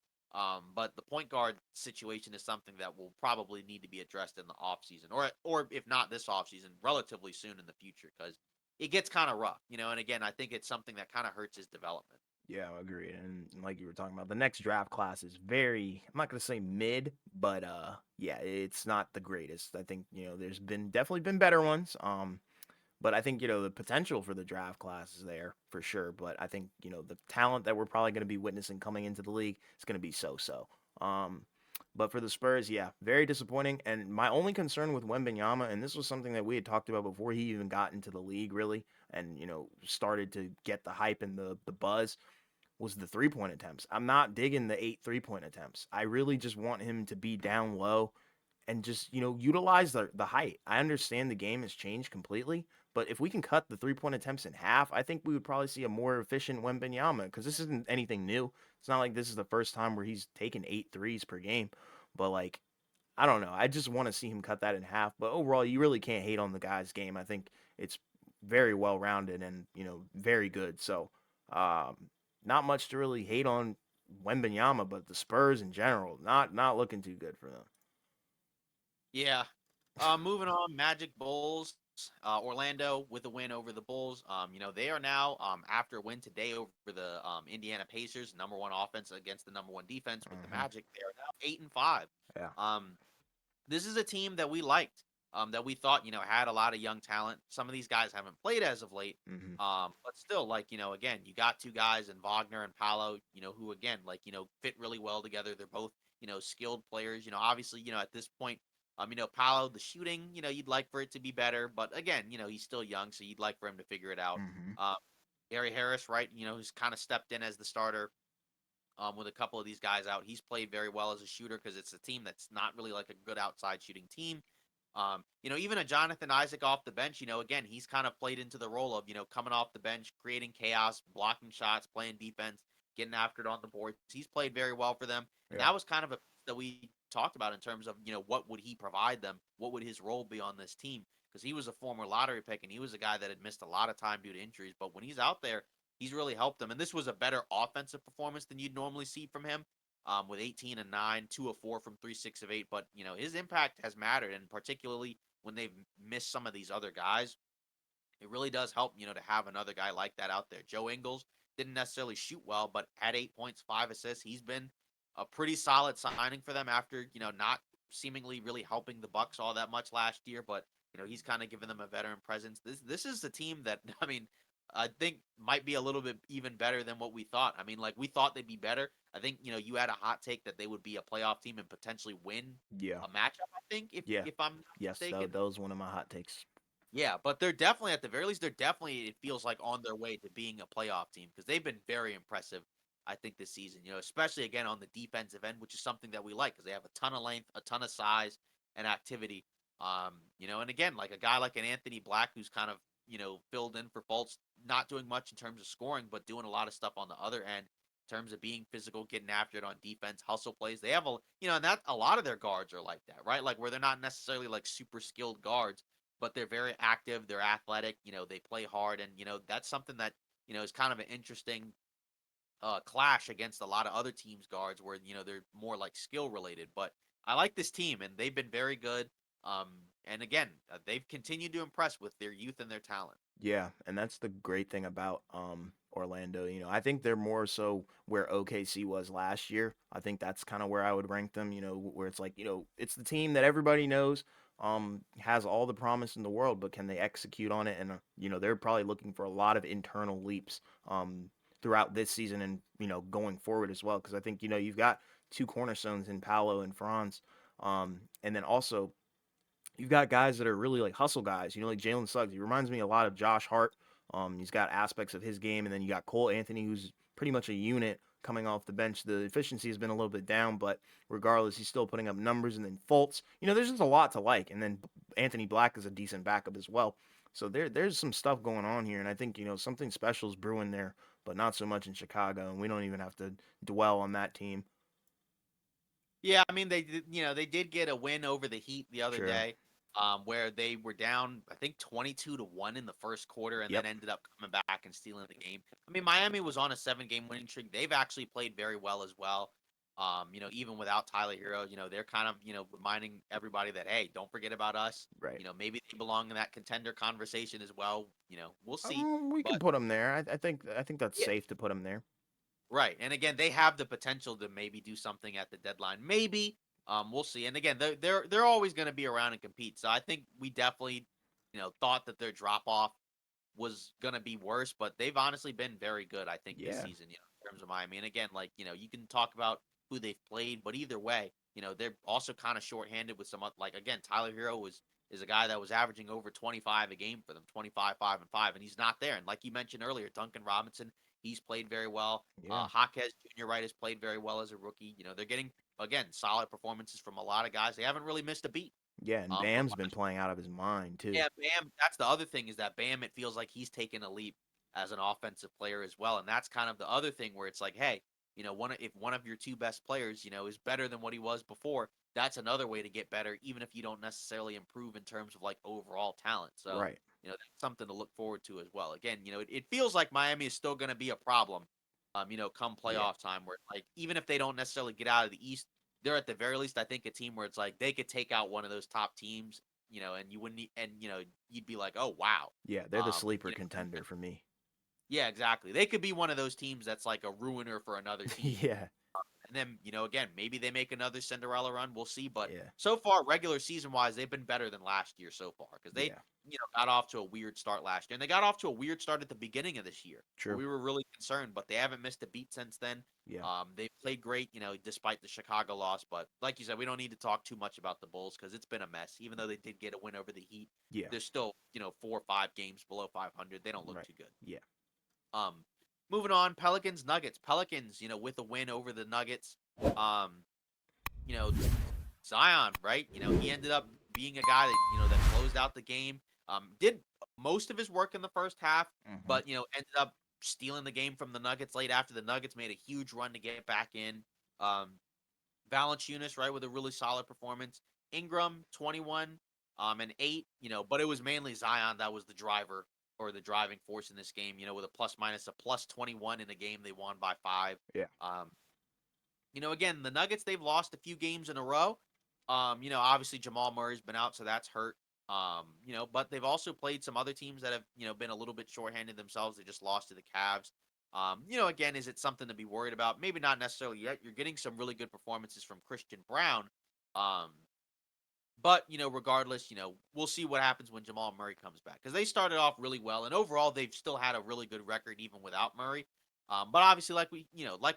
but the point guard situation is something that will probably need to be addressed in the offseason, or if not this offseason, relatively soon in the future, because it gets kind of rough, and again, I think it's something that kind of hurts his development. Yeah, I agree. And like you were talking about, the next draft class is very, I'm not gonna say mid, but yeah, it's not the greatest. I think, there's been definitely been better ones. But I think, the potential for the draft class is there for sure. But I think, the talent that we're probably gonna be witnessing coming into the league is gonna be so. Um but for the Spurs, yeah, very disappointing. And my only concern with Wembenyama, and this was something that we had talked about before he even got into the league, really, and started to get the hype and the buzz, was the 3-point attempts. I'm not digging the 8 3-point attempts. I really just want him to be down low and just utilize the height. I understand the game has changed completely, but if we can cut the 3-point attempts in half, I think we would probably see a more efficient Wembanyama because this isn't anything new. It's not like this is the first time where he's taken 8 threes per game, but like I don't know. I just want to see him cut that in half. But overall, you really can't hate on the guy's game. I think it's very well rounded and very good. So, um, not much to really hate on Wembenyama, but the Spurs in general, not looking too good for them. Yeah. Moving on, Magic Bulls. Orlando with a win over the Bulls. They are now after a win today over the Indiana Pacers, number one offense against the number one defense with the Hmm. Magic. They are now 8-5. Yeah. Um, this is a team that we liked, that we thought had a lot of young talent. Some of these guys haven't played as of late, Hmm. but still, like again, you got two guys in Wagner and Paolo, who again like fit really well together. They're both skilled players. Obviously, at this point, Paolo, the shooting, you'd like for it to be better, but again, he's still young, so you'd like for him to figure it out. Hmm. Um, Gary Harris, right, who's kind of stepped in as the starter with a couple of these guys out. He's played very well as a shooter because it's a team that's not really like a good outside shooting team. Even a Jonathan Isaac off the bench, again, he's kind of played into the role of, coming off the bench, creating chaos, blocking shots, playing defense, getting after it on the board. He's played very well for them. And Yeah. that was kind of a that we talked about in terms of, what would he provide them? What would his role be on this team? Because he was a former lottery pick and he was a guy that had missed a lot of time due to injuries. But when he's out there, he's really helped them. And this was a better offensive performance than you'd normally see from him, with 18 and 9, 2 of 4 from 3, 6 of 8. But, his impact has mattered. And particularly when they've missed some of these other guys, it really does help, to have another guy like that out there. Joe Ingles didn't necessarily shoot well, but had 8 points, 5 assists. He's been a pretty solid signing for them after, not seemingly really helping the Bucks all that much last year, but he's kind of given them a veteran presence. This is the team that I mean, I think might be a little bit even better than what we thought. I mean, like we thought they'd be better. I think, you had a hot take that they would be a playoff team and potentially win Yeah. a matchup, I think, if Yeah. if I'm not Yes. mistaken. That was one of my hot takes. Yeah, but they're definitely at the very least, they're definitely it feels like on their way to being a playoff team because they've been very impressive, I think, this season. Especially again on the defensive end, which is something that we like because they have a ton of length, a ton of size and activity. And again, like a guy like an Anthony Black who's kind of, filled in for Fultz, not doing much in terms of scoring, but doing a lot of stuff on the other end in terms of being physical, getting after it on defense, hustle plays. They have and that a lot of their guards are like that, right? Like where they're not necessarily like super skilled guards, but they're very active, they're athletic, they play hard, and that's something that is kind of an interesting clash against a lot of other teams' guards where they're more like skill related. But I like this team, and they've been very good. Um, and again, they've continued to impress with their youth and their talent. Yeah, and that's the great thing about Orlando. I think they're more so where OKC was last year. I think that's kind of where I would rank them, where it's like, it's the team that everybody knows has all the promise in the world, but can they execute on it? And they're probably looking for a lot of internal leaps throughout this season and, going forward as well because I think, you've got two cornerstones in Paolo and Franz. And then also you've got guys that are really like hustle guys, like Jalen Suggs. He reminds me a lot of Josh Hart. He's got aspects of his game, and then you got Cole Anthony, who's pretty much a unit coming off the bench. The efficiency has been a little bit down, but regardless, he's still putting up numbers. And then Fultz, there's just a lot to like. And then Anthony Black is a decent backup as well. So there's some stuff going on here, and I think something special is brewing there, but not so much in Chicago. And we don't even have to dwell on that team. Yeah, I mean they did get a win over the Heat the other Sure. day, where they were down I think 22-1 in the first quarter and then Yep. ended up coming back and stealing the game. I mean Miami was on a 7-game winning streak. They've actually played very well as well. Even without Tyler Hero, they're kind of reminding everybody that hey, don't forget about us. Right. Maybe they belong in that contender conversation as well. We'll see, We but could put him there. I think that's yeah. safe to put him there. Right. And again, they have the potential to maybe do something at the deadline. Maybe. We'll see. And again, they're always going to be around and compete. So I think we definitely, thought that their drop off was going to be worse, but they've honestly been very good, I think, this Yeah. season, in terms of Miami. And again, like, you can talk about who they've played, but either way, they're also kind of shorthanded with some like again, Tyler Hero is a guy that was averaging over 25 a game for them, 25, 5 and 5, and he's not there. And like you mentioned earlier, Duncan Robinson, he's played very well. Yeah. Jaquez Jr. Wright has played very well as a rookie. They're getting again, solid performances from a lot of guys. They haven't really missed a beat. Yeah, and From Bam's been last playing out of his mind too. Yeah, Bam, that's the other thing is that Bam, it feels like he's taken a leap as an offensive player as well, and that's kind of the other thing where it's like, hey, if one of your 2 best players, is better than what he was before, that's another way to get better, even if you don't necessarily improve in terms of, like, overall talent, so, Right. that's something to look forward to as well. Again, it feels like Miami is still gonna be a problem, come Yeah. playoff time where, like, even if they don't necessarily get out of the East, they're at the very least, I think, a team where it's like they could take out one of those top teams, and you wouldn't, you'd be like, oh wow, Yeah, they're the sleeper you know, contender for me. yeah, exactly. They could be one of those teams that's like a ruiner for another team. Yeah. And then, again, maybe they make another Cinderella run. We'll see. But Yeah. so far, regular season wise, they've been better than last year so far because they, Yeah. got off to a weird start last year. And they got off to a weird start at the beginning of this year where True. we were really concerned, but they haven't missed a beat since then. Yeah. They've played great, despite the Chicago loss. But like you said, we don't need to talk too much about the Bulls because it's been a mess. Even though they did get a win over the Heat, Yeah. they're still, 4 or 5 games below 500. They don't look Right. too good. Yeah. Um, Moving on, Pelicans Nuggets. Pelicans, with a win over the Nuggets. Um, you know, Zion, right? He ended up being a guy that that closed out the game. Did most of his work in the first half, Mhm. but ended up stealing the game from the Nuggets late after the Nuggets made a huge run to get back in. Um, Valanciunas, right, with a really solid performance. Ingram, 21, and 8, but it was mainly Zion that was the driver or the driving force in this game, with a plus minus a plus 21 in a game they won by 5. Yeah. Um, again, the Nuggets, they've lost a few games in a row. Obviously Jamal Murray's been out, so that's hurt. But they've also played some other teams that have, been a little bit shorthanded themselves. They just lost to the Cavs. Again, is it something to be worried about? Maybe not necessarily yet. You're getting some really good performances from Christian Brown. Um, but, regardless, we'll see what happens when Jamal Murray comes back because they started off really well, and overall they've still had a really good record even without Murray. But obviously, like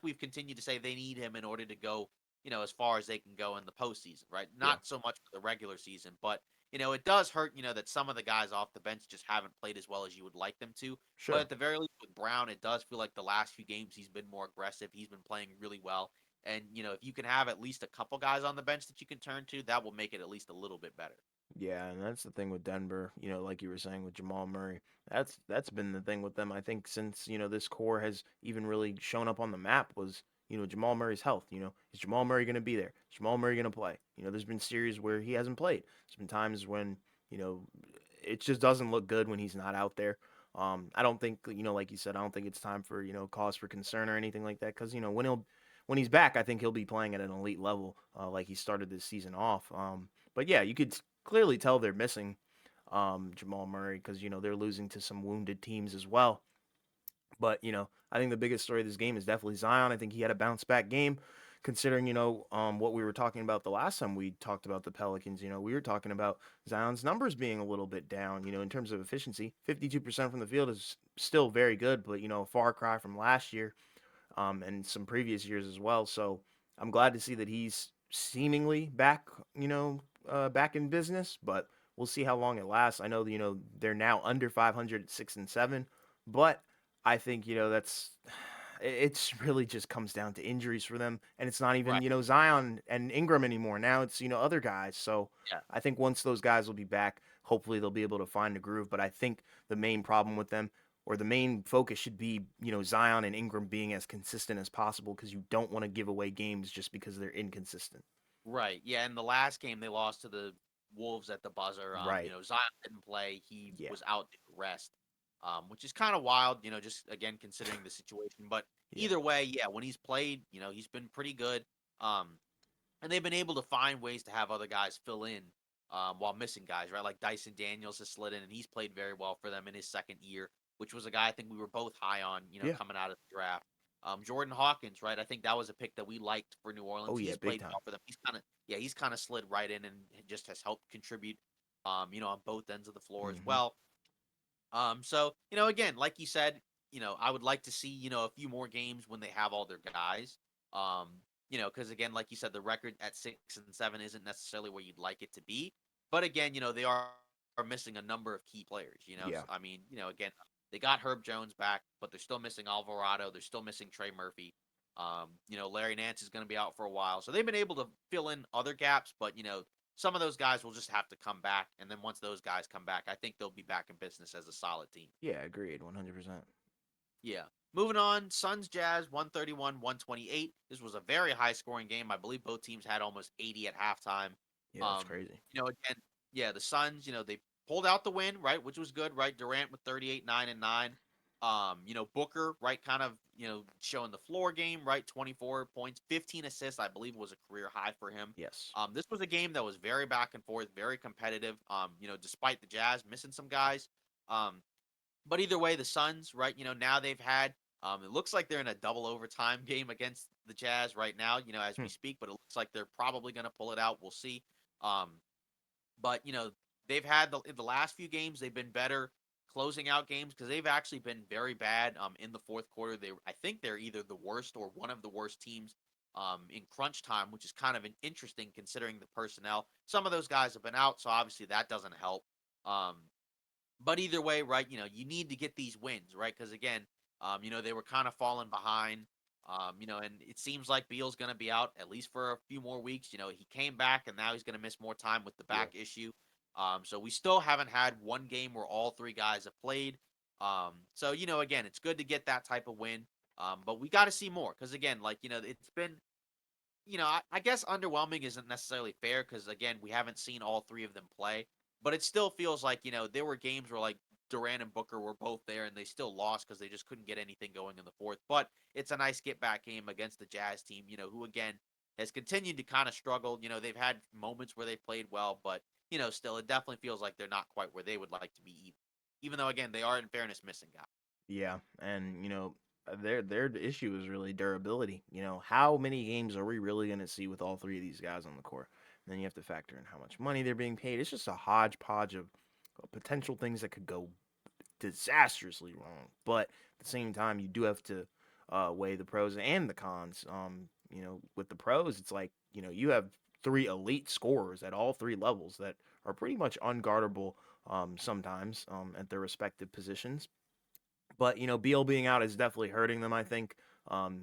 we've continued to say, they need him in order to go, as far as they can go in the postseason, right? Yeah. Not so much for the regular season, but it does hurt, that some of the guys off the bench just haven't played as well as you would like them to. But Sure. at the very least, with Brown, it does feel like the last few games he's been more aggressive. He's been playing really well. And, if you can have at least a couple guys on the bench that you can turn to, that will make it at least a little bit better. Yeah, and that's the thing with Denver, like you were saying with Jamal Murray. That's been the thing with them. I think since, this core has even really shown up on the map was, Jamal Murray's health. Is Jamal Murray going to be there? Is Jamal Murray going to play? There's been series where he hasn't played. There's been times when, you know, it just doesn't look good when he's not out there. I don't think, like you said, I don't think it's time for, cause for concern or anything like that because, when he's back, I think he'll be playing at an elite level, like he started this season off. But yeah, you could clearly tell they're missing Jamal Murray because they're losing to some wounded teams as well. But I think the biggest story of this game is definitely Zion. I think he had a bounce back game, considering what we were talking about the last time we talked about the Pelicans. We were talking about Zion's numbers being a little bit down. In terms of efficiency, 52% from the field is still very good, but a far cry from last year and some previous years as well. So I'm glad to see that he's seemingly back, back in business, but we'll see how long it lasts. I know, they're now under 500 at 6-7, but I think, that's it's really just comes down to injuries for them. And it's not even, Right. Zion and Ingram anymore. Now it's, other guys. So Yeah. I think once those guys will be back, hopefully they'll be able to find a groove. But I think the main problem with them or the main focus should be, Zion and Ingram being as consistent as possible because you don't want to give away games just because they're inconsistent. Right. Yeah. In the last game, they lost to the Wolves at the buzzer. Right. Zion didn't play. He Yeah. was out due to rest, which is kind of wild, just again, considering the situation. But Yeah. either way, yeah, when he's played, he's been pretty good. Um, and they've been able to find ways to have other guys fill in while missing guys, right? Like Dyson Daniels has slid in, and he's played very well for them in his second year, which was a guy I think we were both high on, Yeah. coming out of the draft. Jordan Hawkins, right? I think that was a pick that we liked for New Oh Orleans. yeah, He's big played time. well for them. He's kind of slid right in and just has helped contribute, on both ends of the floor as Hmm. well. So again, like you said, I would like to see a few more games when they have all their guys. Um, because again, like you said, the record at 6-7 isn't necessarily where you'd like it to be. But again, they are missing a number of key players. Yeah. I mean, again, they got Herb Jones back, but they're still missing Alvarado. They're still missing Trey Murphy. Larry Nance is going to be out for a while. So they've been able to fill in other gaps, but, some of those guys will just have to come back. And then once those guys come back, I think they'll be back in business as a solid team. Yeah, agreed, 100%. Yeah. Moving on, Suns Jazz 131 128. This was a very high scoring game. I believe both teams had almost 80 at halftime. Yeah, that's crazy. Again, yeah, the Suns, they pulled out the win, right, which was good, right? Durant with 38, 9 and 9. Booker, right, kind of, showing the floor game, right? 24 points, 15 assists, I believe was a career high for him. Yes. This was a game that was very back and forth, very competitive. Despite the Jazz missing some guys. Um, but either way, the Suns, right, now they've had it looks like they're in a double overtime game against the Jazz right now, as we Hmm. speak, but it looks like they're probably going to pull it out. We'll see. Um, but they've had in the last few games, they've been better closing out games because they've actually been very bad in the fourth quarter. I think they're either the worst or one of the worst teams in crunch time, which is kind of an interesting considering the personnel. Some of those guys have been out, so obviously that doesn't help. Um, but either way, right, you need to get these wins, right? Because again, they were kind of falling behind. And it seems like Beal's going to be out at least for a few more weeks. He came back and now he's going to miss more time with the Yeah. back issue. So we still haven't had one game where all three guys have played. So again, it's good to get that type of win. But we got to see more because again, like it's been I guess underwhelming isn't necessarily fair because again, we haven't seen all three of them play, but it still feels like there were games where like Durant and Booker were both there and they still lost because they just couldn't get anything going in the fourth. But it's a nice get back game against the Jazz team, who again has continued to kind of struggle. They've had moments where they played well, but still it definitely feels like they're not quite where they would like to be, even though again they are in fairness missing guys. Yeah, and their issue is really durability. How many games are we really going to see with all three of these guys on the court? And then you have to factor in how much money they're being paid. It's just a hodgepodge of potential things that could go disastrously wrong. But at the same time, you do have to weigh the pros and the cons. With the pros, it's like you have three elite scorers at all three levels that are pretty much unguardable sometimes at their respective positions. But Beal being out is definitely hurting them. I think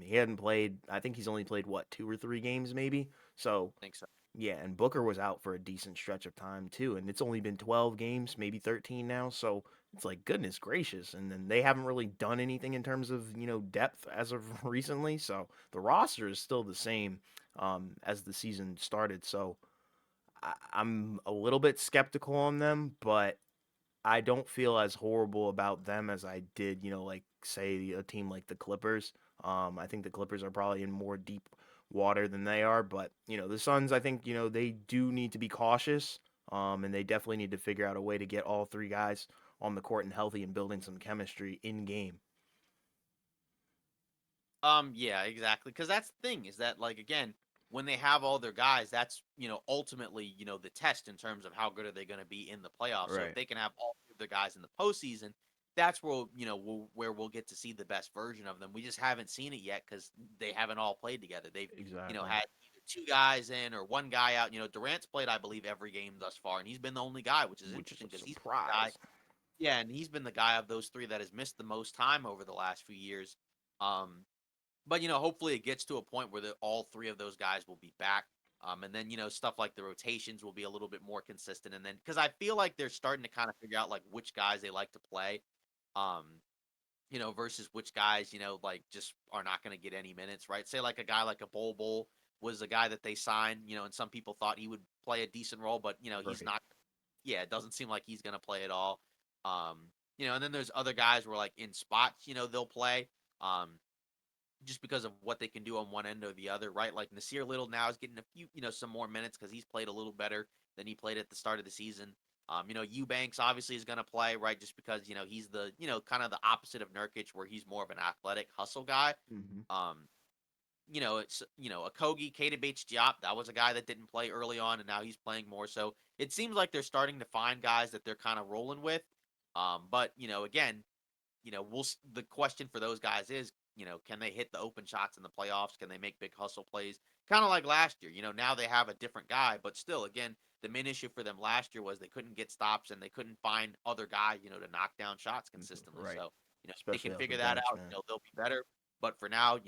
he hadn't played. I think he's only played what 2 or 3 games maybe. So I think so. yeah, and Booker was out for a decent stretch of time too, and it's only been 12 games, maybe 13 now. So it's like goodness gracious, and then they haven't really done anything in terms of depth as of recently. So the roster is still the same as the season started. So I'm a little bit skeptical on them, but I don't feel as horrible about them as I did, like say a team like the Clippers. I think the Clippers are probably in more deep water than they are, but the Suns, I think they do need to be cautious, and they definitely need to figure out a way to get all three guys on the court and healthy and building some chemistry in game. Yeah, exactly. Because that's the thing is that, like, again, when they have all their guys, that's ultimately the test in terms of how good are they going to be in the playoffs. So if Right. they can have all three of their guys in the postseason, that's where where we'll get to see the best version of them. We just haven't seen it yet because they haven't all played together. They've Exactly. had either two guys in or one guy out. Durant's played, I believe, every game thus far, and he's been the only guy, which is Which is interesting a because he's been the guy. surprise. Yeah, and he's been the guy of those three that has missed the most time over the last few years. Um, but hopefully it gets to a point where all three of those guys will be back. And then stuff like the rotations will be a little bit more consistent. And then because I feel like they're starting to kind of figure out like which guys they like to play, um, versus which guys like just are not going to get any minutes. Right? Say like a guy like a Bol was a guy that they signed, and some people thought he would play a decent role, but he's Right. not. Yeah, it doesn't seem like he's going to play at all. And then there's other guys where like in spots, they'll play. Um, just because of what they can do on one end or the other, right? Like Nasir Little now is getting a few, some more minutes because he's played a little better than he played at the start of the season. Eubanks obviously is going to play, right? Just because he's the kind of the opposite of Nurkic, where he's more of an athletic hustle guy. Hmm. Um, it's a Kogi, Keita Bates Diop. That was a guy that didn't play early on, and now he's playing more. So it seems like they're starting to find guys that they're kind of rolling with. But again, the question for those guys is, can they hit the open shots in the playoffs? Can they make big hustle plays? Kind of like last year. Now they have a different guy, but still, again, the main issue for them last year was they couldn't get stops and they couldn't find other guys, to knock down shots consistently. Right. So, if they Especially can off the figure that bench, out, man. they'll be better. But for now,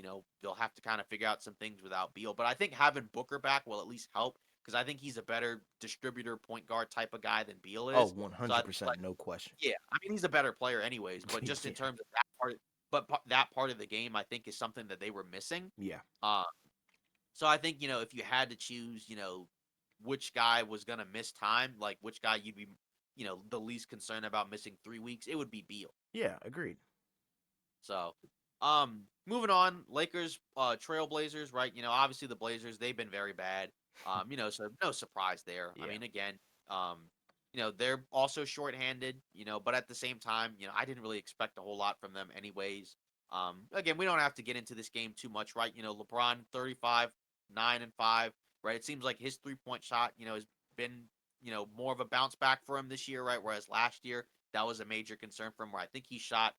they'll have to kind of figure out some things without Beal. But I think having Booker back will at least help because I think he's a better distributor point guard type of guy than Beal Oh, is. So I think, 100%, like, no question. yeah, I mean he's a better player anyways, but just in Yeah. terms of that part, that part of the game, I think is something that they were missing. Yeah. Um, so I think if you had to choose, which guy was gonna miss time, like which guy you'd be, the least concerned about missing 3 weeks, it would be Beal. Yeah, agreed. So, moving on, Lakers, Trailblazers, right? Obviously the Blazers, they've been very bad. So no surprise there. I Yeah. mean, again, um, they're also shorthanded, but at the same time, I didn't really expect a whole lot from them anyways. Again, we don't have to get into this game too much, right? LeBron 35, 9 and 5, right? It seems like his three-point shot, has been, more of a bounce back for him this year, right? Whereas last year, that was a major concern for him where I think he shot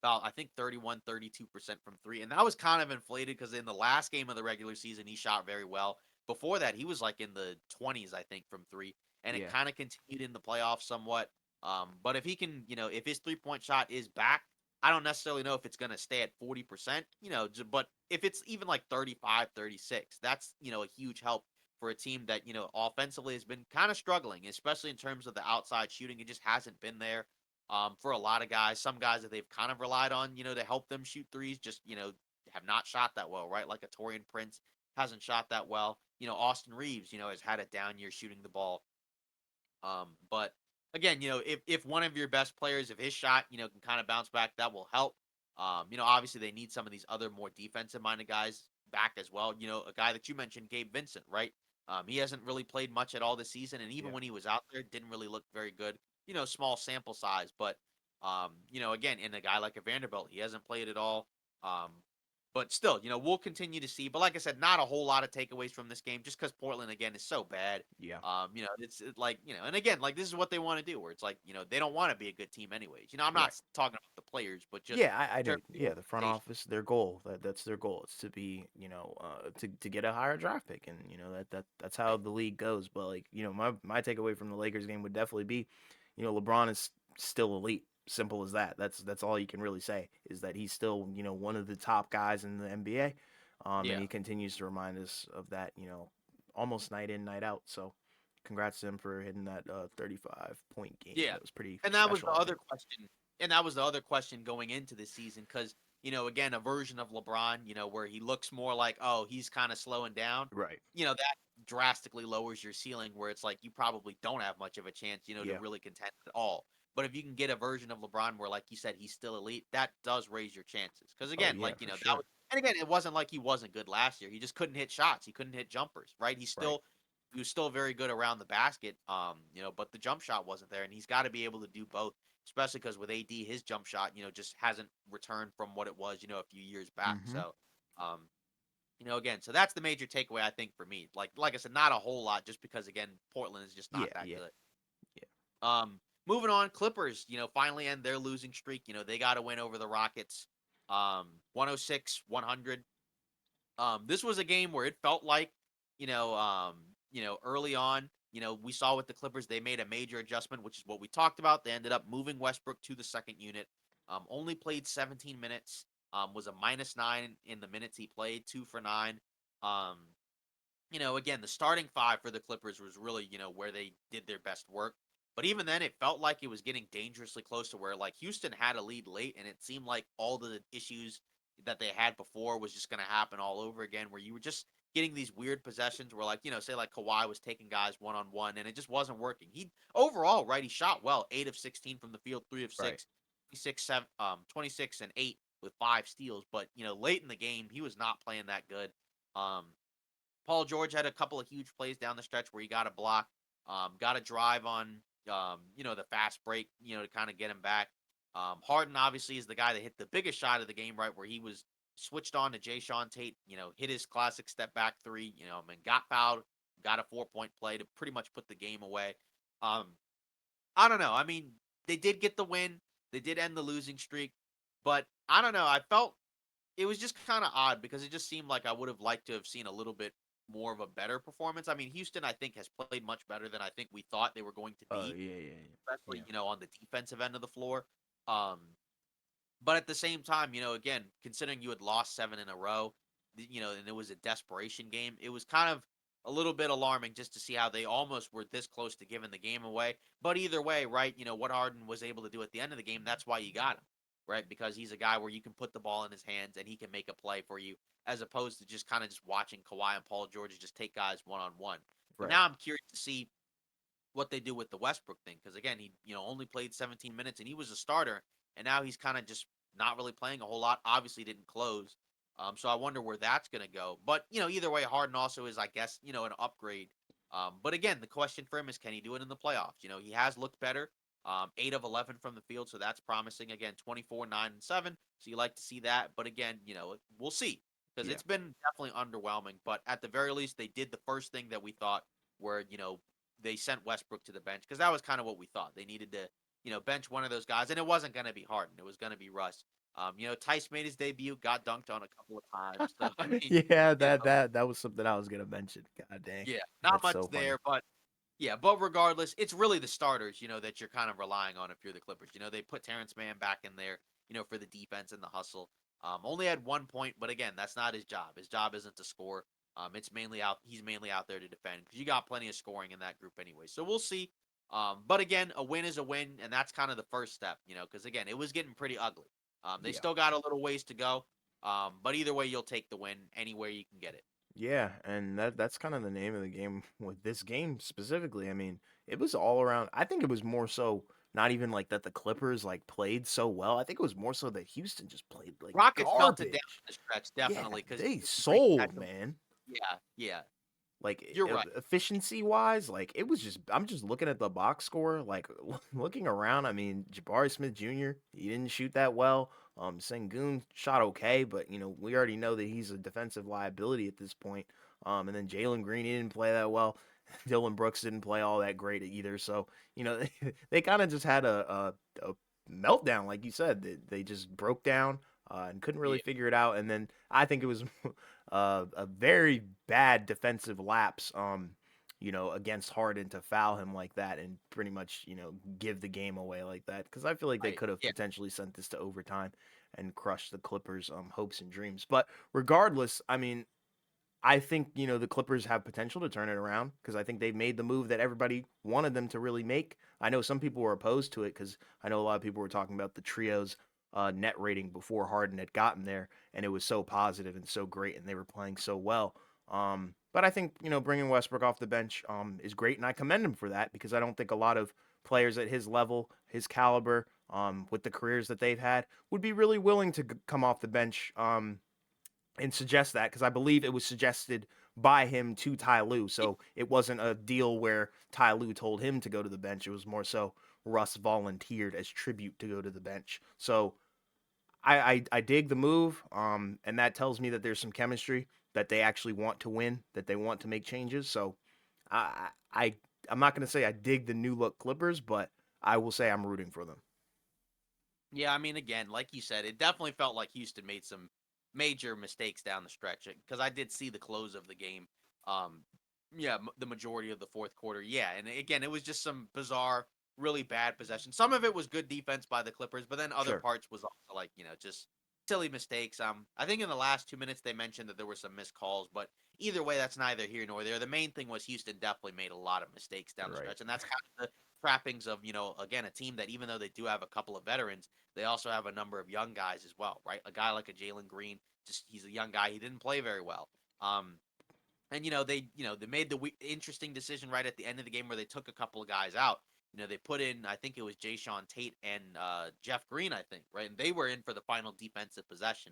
about, I think, 31, 32% from three. And that was kind of inflated because in the last game of the regular season, he shot very well. Before that, he was like in the 20s, I think, from three. And it Yeah. kind of continued in the playoffs somewhat. But if he can, if his 3-point shot is back, I don't necessarily know if it's going to stay at 40%, but if it's even like 35, 36, that's, a huge help for a team that, offensively has been kind of struggling, especially in terms of the outside shooting. It just hasn't been there for a lot of guys. Some guys that they've kind of relied on, to help them shoot threes, just have not shot that well, right? Like a Torian Prince hasn't shot that well. Austin Reeves, has had a down year shooting the ball. But again, if one of your best players, if his shot, can kind of bounce back, that will help. Obviously they need some of these other more defensive minded guys back as well. A guy that you mentioned, Gabe Vincent, right? He hasn't really played much at all this season, and even Yeah. when he was out there, didn't really look very good. Small sample size, but again, in a guy like a Vanderbilt, he hasn't played at all. Um, but still, we'll continue to see. But like I said, not a whole lot of takeaways from this game, just because Portland again is so bad. Yeah. It's like, and again, like this is what they want to do, where it's like, they don't want to be a good team anyways. I'm not Right. talking about the players, but just Yeah, I in know. terms of the Yeah, the front organization. office, their goal, that's their goal. It's to be, to get a higher draft pick, and that's how Right. the league goes. But like, my takeaway from the Lakers game would definitely be, LeBron is still elite. Simple as that. That's all you can really say is that he's still, one of the top guys in the NBA. And Yeah. he continues to remind us of that, almost night in, night out. So, congrats to him for hitting that 35-point game. Yeah. That was pretty And that was the special, I other think. question. And that was the other question going into this season because, again, a version of LeBron, where he looks more like, oh, he's kind of slowing down, Right. that drastically lowers your ceiling where it's like you probably don't have much of a chance, to Yeah. really contend at all. But if you can get a version of LeBron where, like you said, he's still elite, that does raise your chances. Because Oh again, yeah, like, for that was, sure. and again, it wasn't like he wasn't good last year. He just couldn't hit shots. He couldn't hit jumpers, right? Right. He was still very good around the basket, but the jump shot wasn't there, and he's got to be able to do both, especially because with AD, his jump shot, just hasn't returned from what it was, a few years back. Mm-hmm. So, um, again, so that's the major takeaway I think for me. Like I said, not a whole lot, just because again, Portland is just not Yeah, that yeah, good. yeah. Moving on, Clippers, finally end their losing streak. They got to win over the Rockets, 106-100. This was a game where it felt like, early on, we saw with the Clippers, they made a major adjustment, which is what we talked about. They ended up moving Westbrook to the second unit. Only played 17 minutes. Was a -9 in the minutes he played, 2 for 9. Um, again, the starting five for the Clippers was really, where they did their best work. But even then, it felt like it was getting dangerously close to where, like, Houston had a lead late, and it seemed like all the issues that they had before was just going to happen all over again, where you were just getting these weird possessions where, like, say, like Kawhi was taking guys one on one, and it just wasn't working. He overall, right, he shot well, 8 of 16 from the field, 3 of Right. 6, 26, 7, 26 and 8 with 5 steals. But, late in the game, he was not playing that good. Um, Paul George had a couple of huge plays down the stretch where he got a block, got a drive on, the fast break, to kind of get him back. Harden obviously is the guy that hit the biggest shot of the game, right, where he was switched on to Jay Sean Tate, hit his classic step back three, and got fouled, got a 4-point play to pretty much put the game away. Um, I don't know. I mean, they did get the win, they did end the losing streak, but I don't know. I felt it was just kind of odd because it just seemed like I would have liked to have seen a little bit more of a better performance. I mean, Houston, I think, has played much better than I think we thought they were going to Oh be, yeah, yeah, yeah. especially, Yeah. on the defensive end of the floor. Um, But at the same time, again, considering you had lost 7 in a row, and it was a desperation game, it was kind of a little bit alarming just to see how they almost were this close to giving the game away. But either way, right, what Harden was able to do at the end of the game, that's why you got him, right? Because he's a guy where you can put the ball in his hands and he can make a play for you, as opposed to just kind of just watching Kawhi and Paul George just take guys one on one. But Right. now I'm curious to see what they do with the Westbrook thing, because again, he only played 17 minutes and he was a starter, and now he's kind of just not really playing a whole lot. Obviously, didn't close, so I wonder where that's going to go. But either way, Harden also is, I guess, an upgrade. But again, the question for him is, can he do it in the playoffs? He has looked better. 8 of 11 from the field, so that's promising. Again, 24, 9, and 7. So you like to see that, but again, we'll see because Yeah. it's been definitely underwhelming. But at the very least, they did the first thing that we thought, where they sent Westbrook to the bench because that was kind of what we thought. They needed to, bench one of those guys, and it wasn't going to be Harden. It was going to be Russ. Tice made his debut, got dunked on a couple of times. So I mean, Yeah, you that know, that that was something I was gonna mention. God dang, yeah, not that's much so funny. there, but yeah, but regardless, it's really the starters, that you're kind of relying on if you're the Clippers. They put Terrence Mann back in there, for the defense and the hustle. Only had 1 point, but again, that's not his job. His job isn't to score. It's mainly out. He's mainly out there to defend because you got plenty of scoring in that group anyway. So we'll see. But again, a win is a win, and that's kind of the first step, because again, it was getting pretty ugly. They Yeah. still got a little ways to go. But either way, you'll take the win anywhere you can get it. Yeah, and that's kind of the name of the game with this game specifically. I mean, it was all around. I think it was more so not even like that the Clippers like played so well. I think it was more so that Houston just played like Rockets melted down garbage. the stretch, Yeah, definitely, because they Green had sold, some. man. Yeah, yeah, Like you're right. efficiency wise, like it was just I'm just looking at the box score, like looking around. I mean, Jabari Smith Jr. he didn't shoot that well. Sengun shot okay, but we already know that he's a defensive liability at this point. And then Jalen Green he didn't play that well. Dylan Brooks didn't play all that great either. So they kind of just had a meltdown, like you said. They just broke down and couldn't really Yeah, figure it out. And then I think it was a very bad defensive lapse, against Harden to foul him like that and pretty much, give the game away like that. Because I feel like they right. could have Yeah, potentially sent this to overtime and crushed the Clippers' hopes and dreams. But regardless, I mean, I think, the Clippers have potential to turn it around because I think they've made the move that everybody wanted them to really make. I know some people were opposed to it because I know a lot of people were talking about the trio's net rating before Harden had gotten there, and it was so positive and so great, and they were playing so well. But I think, bringing Westbrook off the bench is great, and I commend him for that because I don't think a lot of players at his level, his caliber, with the careers that they've had, would be really willing to come off the bench. And suggest that because I believe it was suggested by him to Ty Lue. yeah, So it wasn't a deal where Ty Lue told him to go to the bench. It was more so Russ volunteered as tribute to go to the bench. So I dig the move, and that tells me that there's some chemistry that they actually want to win, that they want to make changes. So I I'm not gonna say I dig the new look Clippers, but I will say I'm rooting for them. yeah. I mean, again, like you said, it definitely felt like Houston made some major mistakes down the stretch because I did see the close of the game. Um, yeah, the majority of the fourth quarter. Yeah, and again, it was just some bizarre, really bad possession. Some of it was good defense by the Clippers, but then other Sure. parts was also like just silly mistakes. I think in the last 2 minutes they mentioned that there were some missed calls, but either way, that's neither here nor there. The main thing was Houston definitely made a lot of mistakes down the Right. stretch, and that's kind of the trappings of again, a team that even though they do have a couple of veterans, they also have a number of young guys as well, right? A guy like a Jalen Green, just he's a young guy. He didn't play very well. And they made the interesting decision right at the end of the game where they took a couple of guys out. They put in, I think it was Jay Sean Tate and Jeff Green, I think, right? And they were in for the final defensive possession.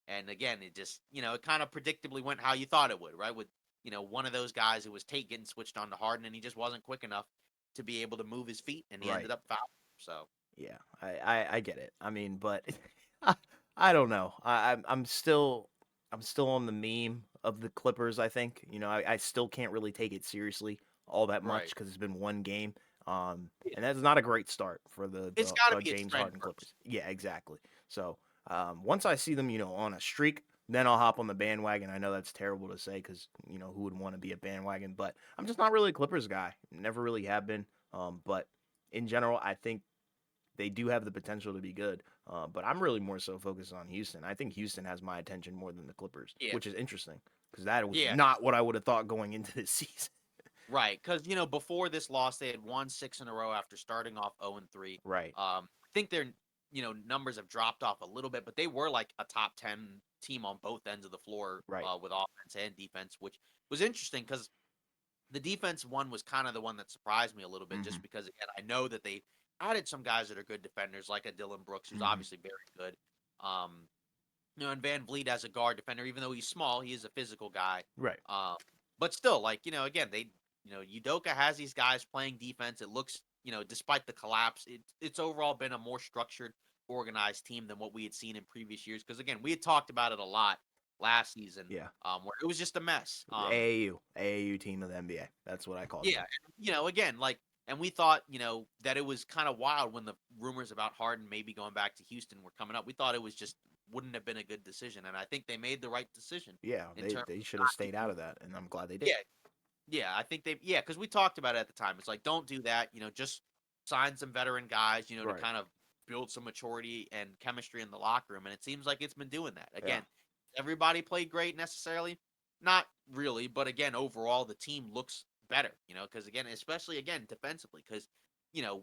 And again, it just, it kind of predictably went how you thought it would, right? With, one of those guys, it was Tate getting switched on to Harden, and he just wasn't quick enough to be able to move his feet, and he ended Right. up fouling. So, Yeah, I get it. I mean, but I don't know. I'm still on the meme of the Clippers. I think I still can't really take it seriously all that much right. because it's been one game. Yeah. And that's not a great start for It's the got to the be its James trend Harden first. Clippers. Yeah, exactly. So once I see them, on a streak, then I'll hop on the bandwagon. I know that's terrible to say because who would want to be a bandwagon, but I'm just not really a Clippers guy. Never really have been. But in general, I think they do have the potential to be good. But I'm really more so focused on Houston. I think Houston has my attention more than the Clippers, Yeah, which is interesting because that was yeah, not what I would have thought going into this season. right. Because before this loss, they had won 6 in a row after starting off 0-3. Right, I think their numbers have dropped off a little bit, but they were like a top 10 team on both ends of the floor right. with offense and defense, which was interesting because the defense one was kind of the one that surprised me a little bit, Hmm. just because again I know that they added some guys that are good defenders, like a Dylan Brooks, who's Hmm. obviously very good. Um, and Van Vliet as a guard defender, even though he's small, he is a physical guy. Right. Um, but still, like again, Udoka has these guys playing defense. It looks, despite the collapse, it's overall been a more structured, organized team than what we had seen in previous years. Because again, we had talked about it a lot last season, Yeah. where it was just a mess. AAU team of the NBA. That's what I called Yeah, them. and, again, like, and we thought, that it was kind of wild when the rumors about Harden maybe going back to Houston were coming up. We thought it was just wouldn't have been a good decision, and I think they made the right decision Yeah, in they terms they of should have not stayed out doing. of that, and I'm glad they did. Yeah, yeah, I think yeah, because we talked about it at the time. It's like don't do that, just sign some veteran guys, to Right. kind of build some maturity and chemistry in the locker room, and it seems like it's been doing that. Yeah. Again, everybody played great necessarily, not really, but again, overall the team looks better, because again, especially again defensively, because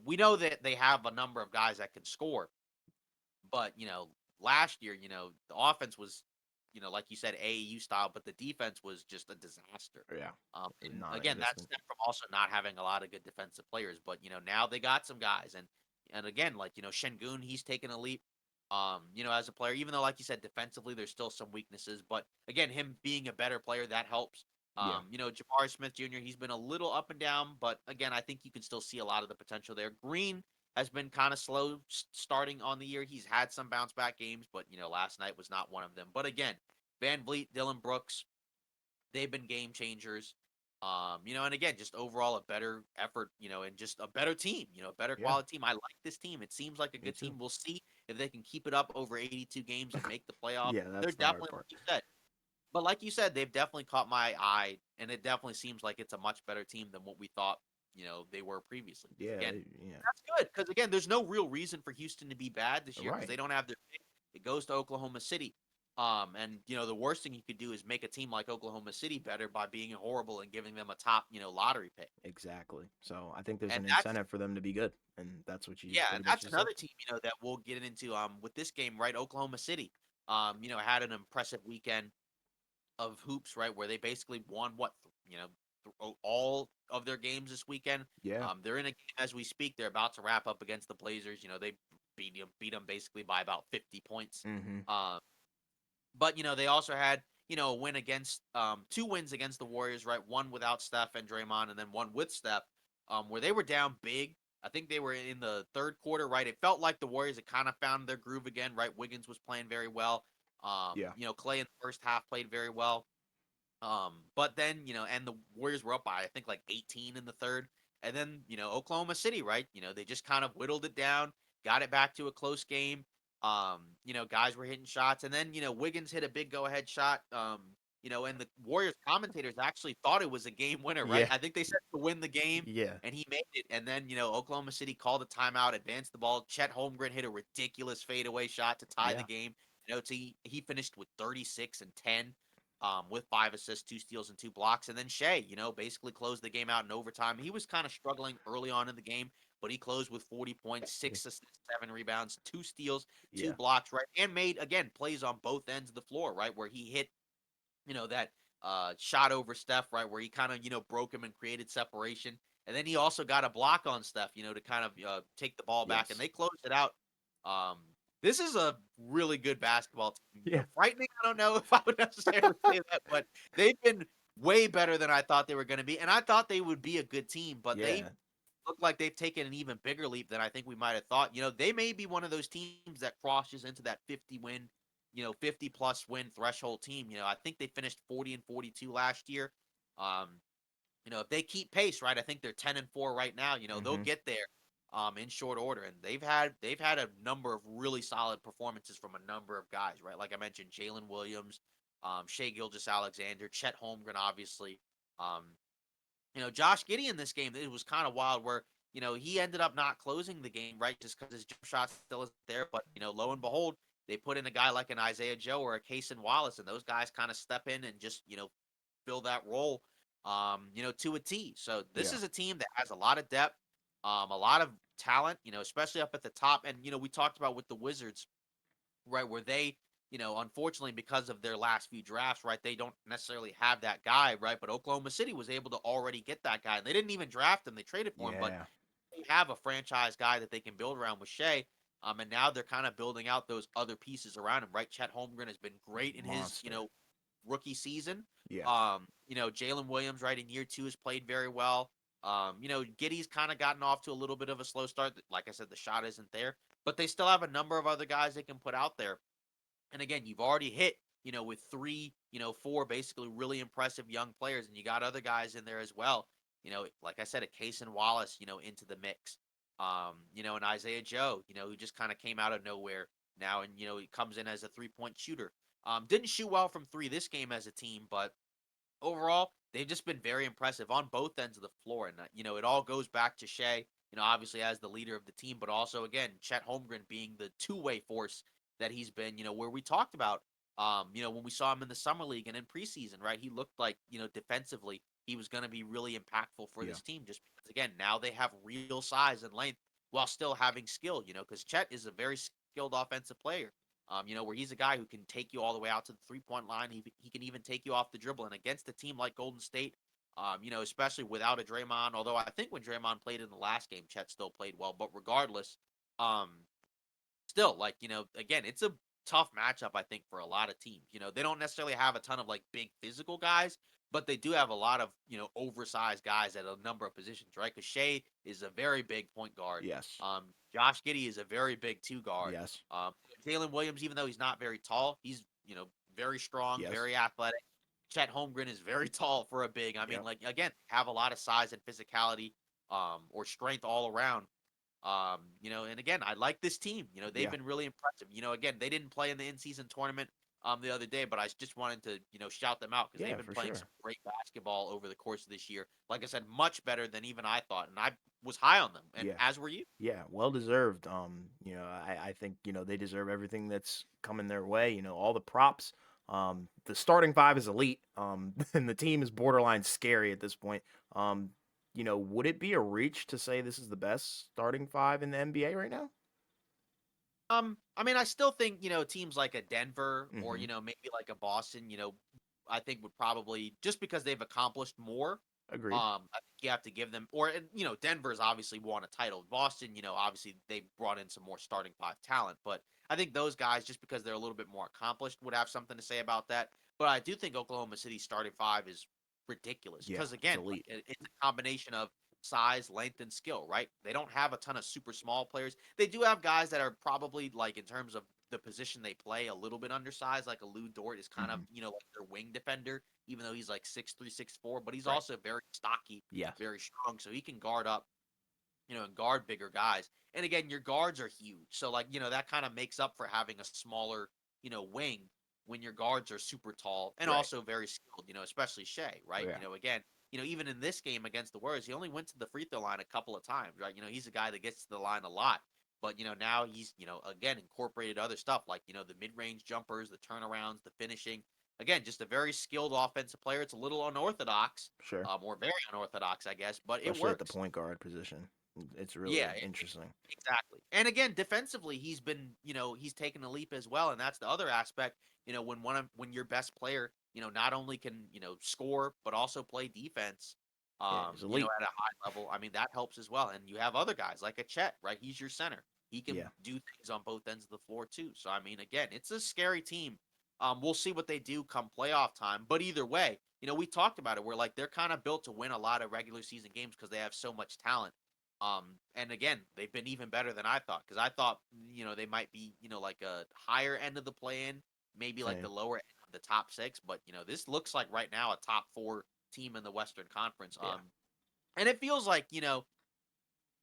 we know that they have a number of guys that can score, but last year, the offense was, like you said, AAU style, but the defense was just a disaster. Yeah. And again, that Non-existent. stemmed from also not having a lot of good defensive players. But now they got some guys, and again, like Şengün, he's taken a leap. As a player, even though, like you said, defensively there's still some weaknesses, but again, him being a better player that helps. Yeah. Jabari Smith Jr. He's been a little up and down, but again, I think you can still see a lot of the potential there. Green has been kind of slow starting on the year. He's had some bounce back games, but last night was not one of them. But again, Van Vliet, Dylan Brooks, they've been game changers. And again, just overall a better effort, and just a better team, a better Yeah. quality team. I like this team. It seems like a Me good too. team. We'll see if they can keep it up over 82 games and make the playoffs. Yeah, They're that's the hard definitely, part. like you said, but like you said, they've definitely caught my eye, and it definitely seems like it's a much better team than what we thought, they were previously. Because Yeah. again, Yeah. that's good. Because again, there's no real reason for Houston to be bad this year because Right. they don't have their pick. It goes to Oklahoma City. And the worst thing you could do is make a team like Oklahoma City better by being horrible and giving them a top, lottery pick. Exactly. So I think there's And an that's incentive for them to be good, and that's what you yeah, and pretty much that's just said. another team, that we'll get into with this game, right? Oklahoma City. Had an impressive weekend of hoops, right, where they basically won all of their games this weekend. Yeah. They're in a game as we speak. They're about to wrap up against the Blazers. They beat them basically by about 50 points. Hmm. Um, but they also had a win against 2 wins against the Warriors, right? One without Steph and Draymond, and then one with Steph, where they were down big. I think they were in the third quarter, right? It felt like the Warriors had kind of found their groove again, right? Wiggins was playing very well. Yeah. Clay in the first half played very well. But then, and the Warriors were up by I think like 18 in the third. And then, Oklahoma City, right? They just kind of whittled it down, got it back to a close game. Guys were hitting shots, and then, Wiggins hit a big go-ahead shot. And the Warriors commentators actually thought it was a game winner, right? Yeah. I think they said to win the game, Yeah. and he made it. And then, Oklahoma City called a timeout, advanced the ball. Chet Holmgren hit a ridiculous fadeaway shot to tie the Yeah. game. He finished with 36 and 10 with 5 assists, 2 steals, and 2 blocks. And then Shea, basically closed the game out in overtime. He was kind of struggling early on in the game, but he closed with 40 points, Yeah. 6 assists, 7 rebounds, 2 steals, two Yeah. blocks, right? And made, again, plays on both ends of the floor, right? Where he hit, that shot over Steph, right? Where he kind of, broke him and created separation. And then he also got a block on Steph, to kind of take the ball back. And Yes. they closed it out. Um, this is a really good basketball team. Yeah. Frightening, I don't know if I would necessarily say that, but they've been way better than I thought they were going to be. And I thought they would be a good team, but they Yeah. look like they've taken an even bigger leap than I think we might have thought. They may be one of those teams that crosses into that 50 win, 50 plus win threshold team. I think they finished 40 and 42 last year. Um, if they keep pace, right, I think they're 10-4 right now. They'll Hmm. get there in short order. And they've had a number of really solid performances from a number of guys, right? Like I mentioned, Jalen Williams, Shea Gilgeous-Alexander, Chet Holmgren, obviously. Um, Josh Giddey in this game, it was kind of wild where he ended up not closing the game, right? Just because his jump shot still isn't there. But, lo and behold, they put in a guy like an Isaiah Joe or a Cason Wallace, and those guys kind of step in and just, fill that role, to a T. So this Yeah. is a team that has a lot of depth, a lot of talent, especially up at the top. And, we talked about with the Wizards, right, where they, unfortunately, because of their last few drafts, right, they don't necessarily have that guy, right? But Oklahoma City was able to already get that guy. And they didn't even draft him, they traded for him, but Yeah. they have a franchise guy that they can build around with Shea. And now they're kind of building out those other pieces around him, right? Chet Holmgren has been great in his, Monster. rookie season. Yeah. Jalen Williams, right, in year two has played very well. Giddy's kind of gotten off to a little bit of a slow start. Like I said, the shot isn't there, but they still have a number of other guys they can put out there. And again, you've already hit, with three, four basically really impressive young players, and you got other guys in there as well. Like I said, a Case and Wallace, into the mix. And Isaiah Joe, who just kind of came out of nowhere now, and he comes in as a 3-point shooter. Didn't shoot well from three this game as a team, but overall, they've just been very impressive on both ends of the floor. And, it all goes back to Shea, obviously as the leader of the team, but also, again, Chet Holmgren being the two-way force that he's been, where we talked about, when we saw him in the summer league and in preseason, right? He looked like, defensively, he was going to be really impactful for Yeah. this team just because, again, now they have real size and length while still having skill, because Chet is a very skilled offensive player. Where he's a guy who can take you all the way out to the 3-point line. He can even take you off the dribble. And against a team like Golden State, especially without a Draymond, although I think when Draymond played in the last game, Chet still played well. But regardless, um, still, like, again, it's a tough matchup, I think, for a lot of teams. They don't necessarily have a ton of like big physical guys, but they do have a lot of, oversized guys at a number of positions, right? Because Shea is a very big point guard. Yes. Josh Giddey is a very big two guard. Yes. Um, Jalen Williams, even though he's not very tall, he's, very strong, Yes. very athletic. Chet Holmgren is very tall for a big. I mean, Yep. like, again, have a lot of size and physicality, or strength all around. And again, I like this team. They've Yeah. been really impressive. Again, they didn't play in the in-season tournament the other day, but I just wanted to, shout them out because they've Yeah, been for playing sure. some great basketball over the course of this year. Like I said, much better than even I thought, and I was high on them, and Yeah. as were you. Yeah, well deserved. I think, they deserve everything that's coming their way, all the props. The starting five is elite. And the team is borderline scary at this point. Um, would it be a reach to say this is the best starting five in the NBA right now? I mean, I still think, teams like a Denver or, Mm-hmm. maybe like a Boston, I think would probably just because they've accomplished more. Agreed. I think you have to give them, or Denver's obviously won a title. Boston, obviously they brought in some more starting five talent, but I think those guys, just because they're a little bit more accomplished, would have something to say about that. But I do think Oklahoma City's starting five is ridiculous Yeah, because it's again, like elite. it's a combination of size, length, and skill, right? They don't have a ton of super small players. They do have guys that are probably like in terms of the position they play a little bit undersized, like a Lou Dort is kind of, Mm-hmm. like their wing defender, even though he's like 6'3", 6'4", but he's Right. also very stocky, Yes. very strong, so he can guard up, and guard bigger guys. And again, your guards are huge. So like, that kind of makes up for having a smaller, wing when your guards are super tall and Right. also very skilled, especially Shea, right? Yeah. Again, even in this game against the Warriors, he only went to the free throw line a couple of times, right? He's a guy that gets to the line a lot. But now he's, again, incorporated other stuff like, the mid-range jumpers, the turnarounds, the finishing. Again, just a very skilled offensive player. It's a little unorthodox, Sure. or very unorthodox, I guess, but it Especially at the works. point guard position. It's Yeah, really interesting. exactly. And again, defensively, he's been, he's taken a leap as well, and that's the other aspect. When your best player, not only can, score but also play defense, Yeah, it's elite. at a high level. I mean, that helps as well. And you have other guys like a Chet, right? He's your center. He can Yeah. do things on both ends of the floor too. So I mean, again, it's a scary team. We'll see what they do come playoff time. But either way, we talked about it. We're like they're kind of built to win a lot of regular season games because they have so much talent. And again, they've been even better than I thought because I thought, they might be, like a higher end of the play in, maybe like the Same. lower end of the top six. But, this looks like right now a top four team in the Western Conference. Yeah. And it feels like, in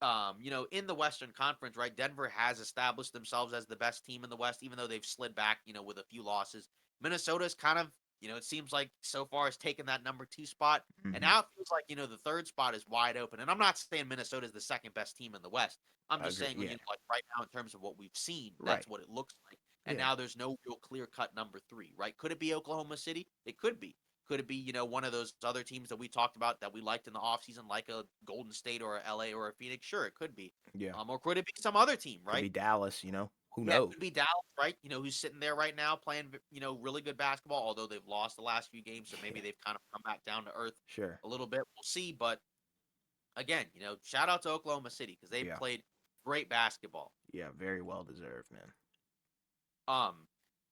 the Western Conference, right? Denver has established themselves as the best team in the West, even though they've slid back, with a few losses. Minnesota's kind of it seems like so far has taken that number 2 spot, and Hmm. now it feels like, the 3rd spot is wide open. And I'm not saying Minnesota is the 2nd best team in the West. I'm I just agree. saying, Yeah. like right now in terms of what we've seen, Right. that's what it looks like. And Yeah. now there's no real clear-cut number 3, right? Could it be Oklahoma City? It could be. Could it be, one of those other teams that we talked about that we liked in the offseason, like a Golden State or a LA or a Phoenix? Sure, it could be. Yeah. Or could it be some other team, Could be right? Dallas. Who Yeah, it knows? could be Dallas, right? Who's sitting there right now playing, really good basketball, although they've lost the last few games, so maybe Yeah. they've kind of come back down to earth Sure. a little bit. We'll see. But again, shout out to Oklahoma City because they've Yeah. played great basketball. Yeah. Very well deserved, man. Um,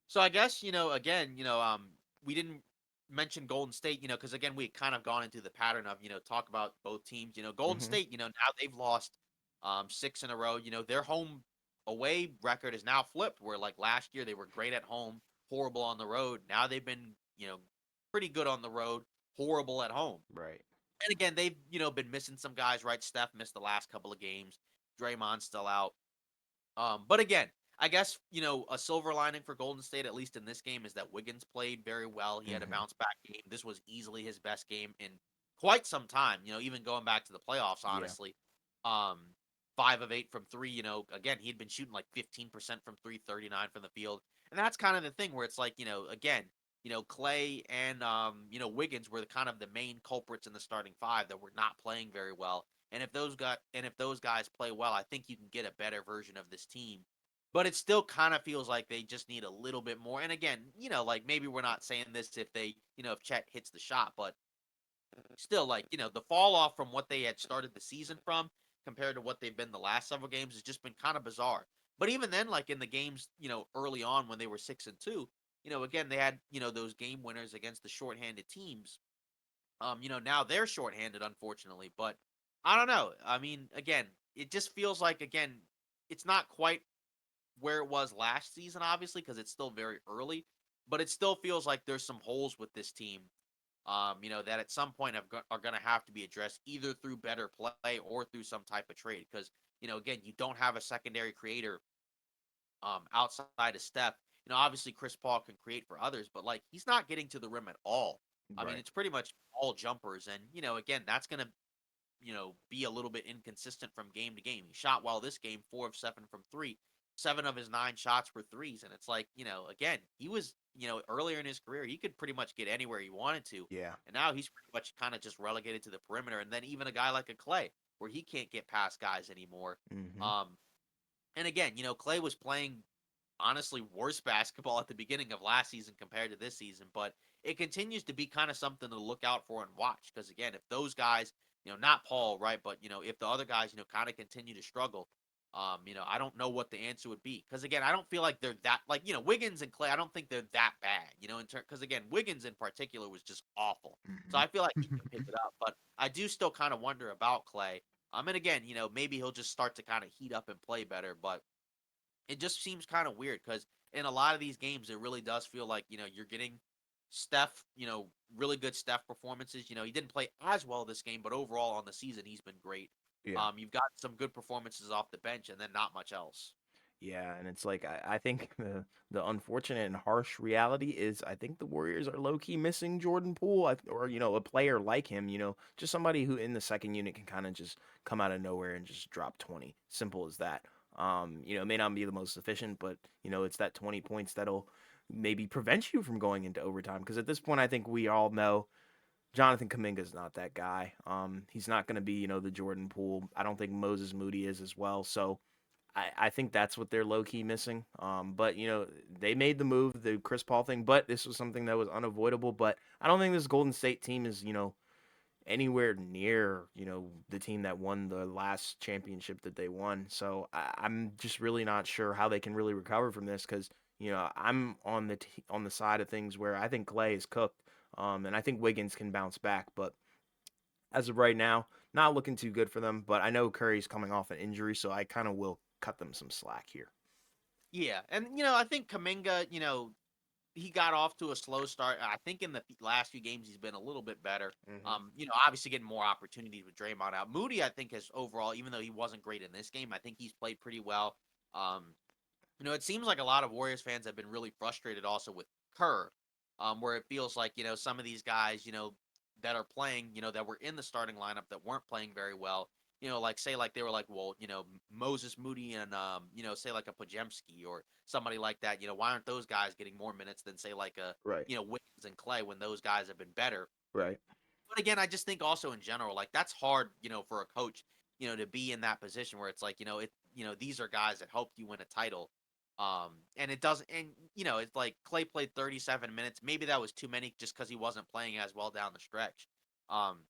so I guess, again, we didn't mention Golden State, because again, we kind of gone into the pattern of, talk about both teams. Golden Hmm. State, now they've lost 6 in a row. Their home away record is now flipped, where like last year they were great at home, horrible on the road. Now they've been, pretty good on the road, horrible at home. Right. And again, they've, been missing some guys, right? Steph missed the last couple of games. Draymond's still out. But again, I guess, a silver lining for Golden State, at least in this game, is that Wiggins played very well. He had a Hmm. bounce back game. This was easily his best game in quite some time, even going back to the playoffs, Yeah. honestly. Um, 5 of 8 from three, again, he had been shooting like 15% from three, 39 from the field. And that's kind of the thing where it's like, again, Clay and Wiggins were the kind of the main culprits in the starting five that were not playing very well. And if those guys play well, I think you can get a better version of this team. But it still kind of feels like they just need a little bit more. And again, like maybe we're not saying this if they, if Chet hits the shot, but still, like, the fall off from what they had started the season from compared to what they've been the last several games has just been kind of bizarre. But even then, like in the games, early on when they were 6-2, again, they had, those game winners against the shorthanded teams. Now they're shorthanded, unfortunately. But I don't know. I mean, again, it just feels like, again, it's not quite where it was last season, obviously, because it's still very early. But it still feels like there's some holes with this team, that at some point are going to have to be addressed either through better play or through some type of trade. Because, again, you don't have a secondary creator outside of Steph. Obviously Chris Paul can create for others, but like he's not getting to the rim at all. I mean, Right. it's pretty much all jumpers, and again, that's gonna be a little bit inconsistent from game to game. He shot well this game, 4 of 7 from three. 7 of his 9 shots were threes, and it's like again, he was earlier in his career he could pretty much get anywhere he wanted to, Yeah. and now he's pretty much kind of just relegated to the perimeter. And then even a guy like a Clay, where he can't get past guys anymore. Hmm. Um, and again, Clay was playing honestly worse basketball at the beginning of last season compared to this season, but it continues to be kind of something to look out for and watch. Because again, if those guys, not Paul, right, but if the other guys, kind of continue to struggle, I don't know what the answer would be. Because again, I don't feel like they're that like Wiggins and Clay. I don't think they're that bad, in turn. Because again, Wiggins in particular was just awful. So I feel like he can pick it up, but I do still kind of wonder about Clay. And again, maybe he'll just start to kind of heat up and play better, but it just seems kind of weird because in a lot of these games, it really does feel like, you're getting Steph, really good Steph performances. He didn't play as well this game, but overall on the season, he's been great. Yeah. You've got some good performances off the bench and then not much else. Yeah, and it's like I think the unfortunate and harsh reality is I think the Warriors are low key missing Jordan Poole, or a player like him, just somebody who in the second unit can kind of just come out of nowhere and just drop 20. Simple as that. It may not be the most efficient, but it's that 20 points that'll maybe prevent you from going into overtime. Because at this point, I think we all know Jonathan Kuminga's not that guy. He's not going to be the Jordan Poole. I don't think Moses Moody is as well. So I think that's what they're low key missing. But they made the move, the Chris Paul thing, but this was something that was unavoidable. But I don't think this Golden State team is anywhere near the team that won the last championship that they won. So I'm just really not sure how they can really recover from this because I'm on on the side of things where I think Clay is cooked, and I think Wiggins can bounce back, but as of right now, not looking too good for them. But I know Curry's coming off an injury, so I kind of will cut them some slack here. Yeah. And, I think Kaminga, he got off to a slow start. I think in the last few games he's been a little bit better. Hmm. Obviously getting more opportunities with Draymond out. Moody, I think, has overall, even though he wasn't great in this game, I think he's played pretty well. Um, it seems like a lot of Warriors fans have been really frustrated also with Kerr. where it feels like some of these guys that are playing that were in the starting lineup that weren't playing very well. Like say like they were like, well, Moses Moody and say like a Pajemski or somebody like that. Why aren't those guys getting more minutes than say like a Right. Wiggins and Clay when those guys have been better? Right. But again, I just think also in general, like that's hard, for a coach, to be in that position where it's like, these are guys that helped you win a title. And it doesn't, and it's like Clay played 37 minutes. Maybe that was too many just because he wasn't playing as well down the stretch. Um,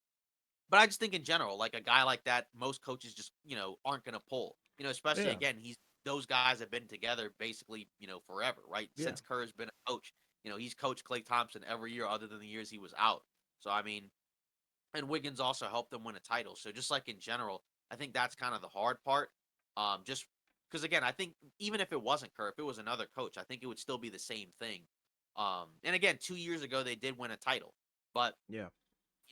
but I just think in general, like a guy like that, most coaches just, aren't going to pull, especially Yeah. again, those guys have been together basically, forever, right? Yeah. Since Kerr's been a coach, he's coached Clay Thompson every year other than the years he was out. So, I mean, and Wiggins also helped them win a title. So just like in general, I think that's kind of the hard part. Just because again, I think even if it wasn't Kerr, if it was another coach, I think it would still be the same thing. And again, 2 years ago they did win a title, but Yeah.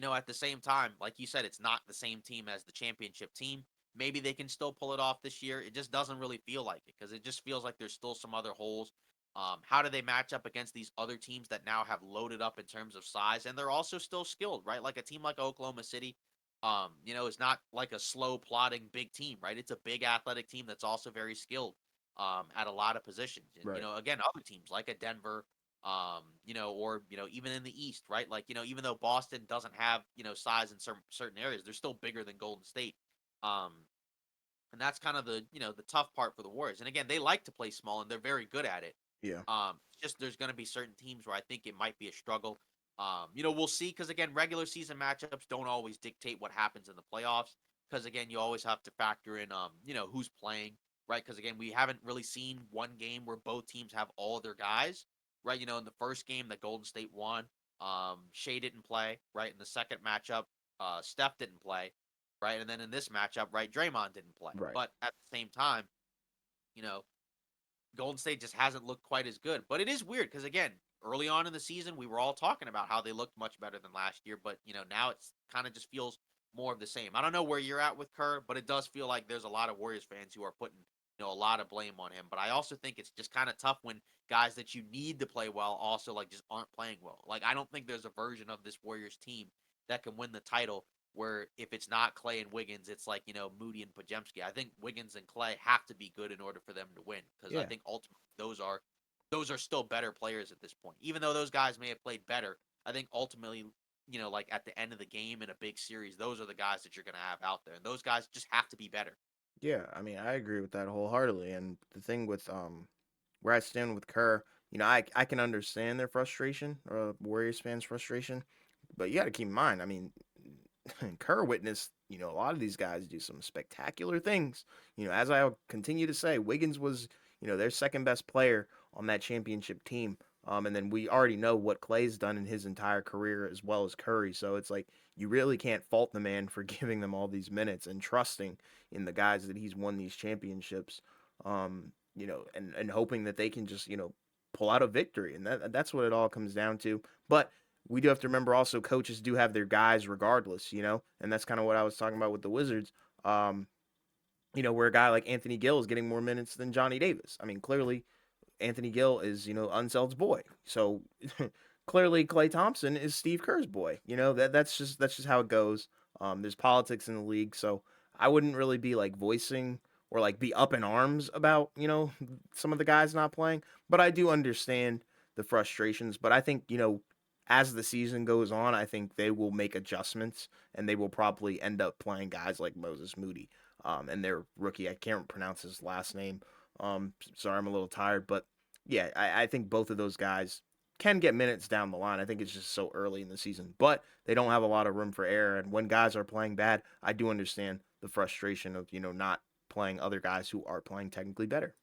at the same time, like you said, it's not the same team as the championship team. Maybe they can still pull it off this year. It just doesn't really feel like it because it just feels like there's still some other holes. How do they match up against these other teams that now have loaded up in terms of size and they're also still skilled, right? Like a team like Oklahoma City, is not like a slow plodding big team, right? It's a big athletic team that's also very skilled at a lot of positions. And Right. again, other teams like a Denver, or even in the East, right? Like even though Boston doesn't have size in certain areas, they're still bigger than Golden State. Um, and that's kind of the tough part for the Warriors. And again, they like to play small and they're very good at it. Yeah. Just there's going to be certain teams where I think it might be a struggle. We'll see because again, regular season matchups don't always dictate what happens in the playoffs. Because again, you always have to factor in, who's playing, right? Because again, we haven't really seen one game where both teams have all their guys, right? In the first game that Golden State won, Shea didn't play, right? In the second matchup, Steph didn't play, right? And then in this matchup, right, Draymond didn't play. Right. But at the same time, you know, Golden State just hasn't looked quite as good. But it is weird because again, early on in the season, we were all talking about how they looked much better than last year. But now it's kind of just feels more of the same. I don't know where you're at with Kerr, but it does feel like there's a lot of Warriors fans who are putting a lot of blame on him. But I also think it's just kind of tough when guys that you need to play well also like just aren't playing well. Like I don't think there's a version of this Warriors team that can win the title where if it's not Clay and Wiggins, it's like, Moody and Pajemski. I think Wiggins and Clay have to be good in order for them to win because I Yeah. think ultimately those are still better players at this point. Even though those guys may have played better, I think ultimately, like at the end of the game in a big series, those are the guys that you're going to have out there. And those guys just have to be better. Yeah. I mean, I agree with that wholeheartedly. And the thing with where I stand with Kerr, I can understand their frustration, Warriors fans' frustration, but you got to keep in mind. I mean, Kerr witnessed, a lot of these guys do some spectacular things. As I'll continue to say, Wiggins was, their second best player on that championship team. And then we already know what Clay's done in his entire career as well as Curry. So it's like you really can't fault the man for giving them all these minutes and trusting in the guys that he's won these championships. And hoping that they can just, pull out a victory. And that's what it all comes down to. But we do have to remember also coaches do have their guys regardless, and that's kind of what I was talking about with the Wizards. Um, where a guy like Anthony Gill is getting more minutes than Johnny Davis. I mean, clearly Anthony Gill is, Unseld's boy. So clearly Clay Thompson is Steve Kerr's boy. That's just how it goes. There's politics in the league, so I wouldn't really be like voicing or like be up in arms about, some of the guys not playing, but I do understand the frustrations, but I think, as the season goes on, I think they will make adjustments and they will probably end up playing guys like Moses Moody, and their rookie. I can't pronounce his last name. Sorry, I'm a little tired, but yeah, I think both of those guys can get minutes down the line. I think it's just so early in the season, but they don't have a lot of room for error. And when guys are playing bad, I do understand the frustration of, not playing other guys who are playing technically better.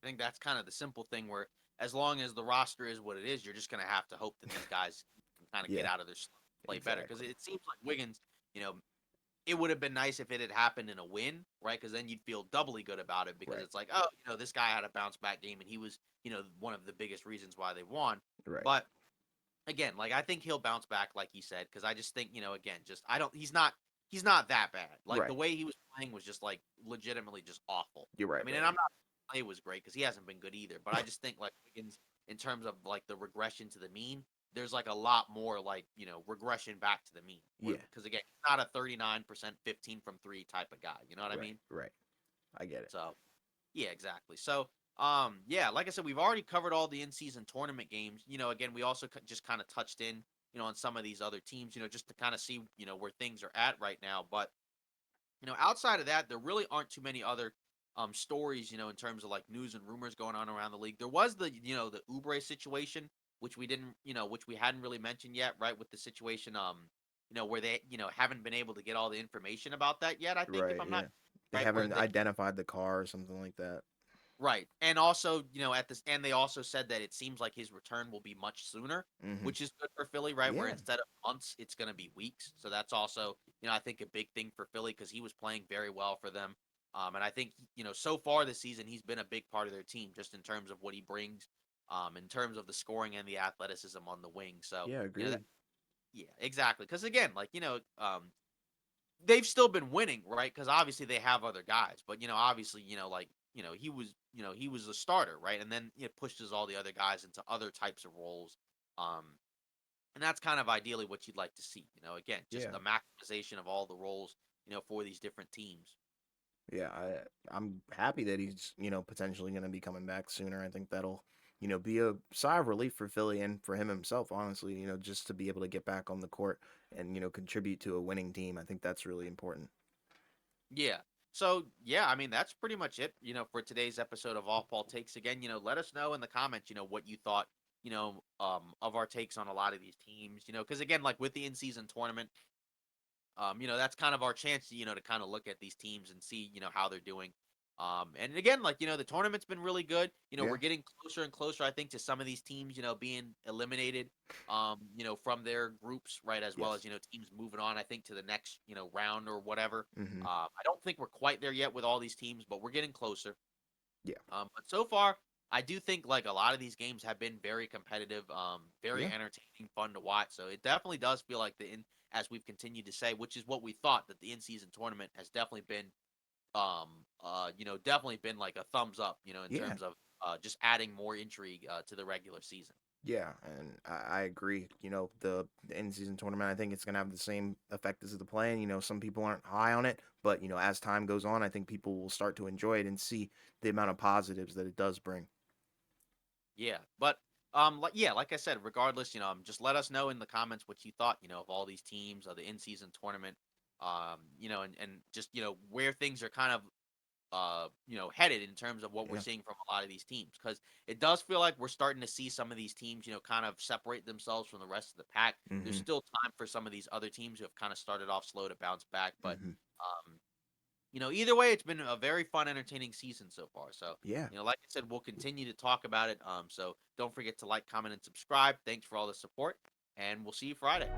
I think that's kind of the simple thing where as long as the roster is what it is, you're just going to have to hope that these guys can kind of get Yeah, out of their slump, play better. Because exactly. it seems like Wiggins, you know, it would have been nice if it had happened in a win, right? Because then you'd feel doubly good about it because Right, it's like, oh, this guy had a bounce back game and he was, one of the biggest reasons why they won. right, But again, like I think he'll bounce back, like you said, because I just think, again, just I don't, he's not that bad. Like the right. way he was playing was just like legitimately just awful. You're I right, mean, and brother. I'm not play was great because he hasn't been good either. But I just think like Wiggins, in terms of like the regression to the mean, there's like a lot more like, regression back to the mean. Yeah. Because again, he's not a 39% 15 from three type of guy. You know what I Right. mean? Right. I get it. So yeah, exactly. So, yeah, like I said, we've already covered all the in-season tournament games. Again, we also just kind of touched in, on some of these other teams, just to kind of see, where things are at right now. But outside of that, there really aren't too many other stories, in terms of like news and rumors going on around the league. There was the Ubre situation, which we didn't, which we hadn't really mentioned yet, right? With the situation, where they, haven't been able to get all the information about that yet. I think if Right. I'm not Yeah. They right, where haven't they identified the car or something like that. right. And also, at this and they also said that it seems like his return will be much sooner, Hmm. which is good for Philly, right? Where Yeah. instead of months, it's going to be weeks. So that's also, I think a big thing for Philly because he was playing very well for them. And I think, so far this season, he's been a big part of their team just in terms of what he brings, in terms of the scoring and the athleticism on the wing. So, Yeah. Agreed. yeah, exactly. Because again, like, they've still been winning, right? Because obviously they have other guys, but obviously, like he was a starter, right? And then it pushes all the other guys into other types of roles, um, and that's kind of ideally what you'd like to see. Again, just Yeah. a maximization of all the roles, for these different teams. Yeah, I'm happy that he's, potentially going to be coming back sooner. I think that'll, be a sigh of relief for Philly and for him himself, honestly, just to be able to get back on the court and, contribute to a winning team. I think that's really important. Yeah. So yeah, I mean that's pretty much it, for today's episode of Off Ball Takes. Again, let us know in the comments, what you thought, of our takes on a lot of these teams, because again, like with the in-season tournament, that's kind of our chance to, to kind of look at these teams and see, how they're doing. And again, like, the tournament's been really good. Yeah. We're getting closer and closer, I think, to some of these teams, being eliminated, from their groups, right? As well Yes. as, teams moving on, I think, to the next, round or whatever. Hmm. I don't think we're quite there yet with all these teams, but we're getting closer. Yeah. But so far, I do think like a lot of these games have been very competitive, very Yeah. entertaining, fun to watch. So it definitely does feel like as we've continued to say, which is what we thought that the in-season tournament has definitely been, definitely been like a thumbs up, in Yeah. terms of just adding more intrigue to the regular season. Yeah, and I agree. The end season tournament, I think it's gonna have the same effect as the play. And some people aren't high on it, but as time goes on, I think people will start to enjoy it and see the amount of positives that it does bring. Yeah, but like I said, regardless, just let us know in the comments what you thought, of all these teams of the in-season tournament, and just where things are kind of headed in terms of what we're Yeah. seeing from a lot of these teams because it does feel like we're starting to see some of these teams, kind of separate themselves from the rest of the pack. There's Hmm. still time for some of these other teams who have kind of started off slow to bounce back, but Hmm. um, either way, it's been a very fun, entertaining season so far. So, Yeah. like I said, we'll continue to talk about it. So don't forget to like, comment, and subscribe. Thanks for all the support, and we'll see you Friday.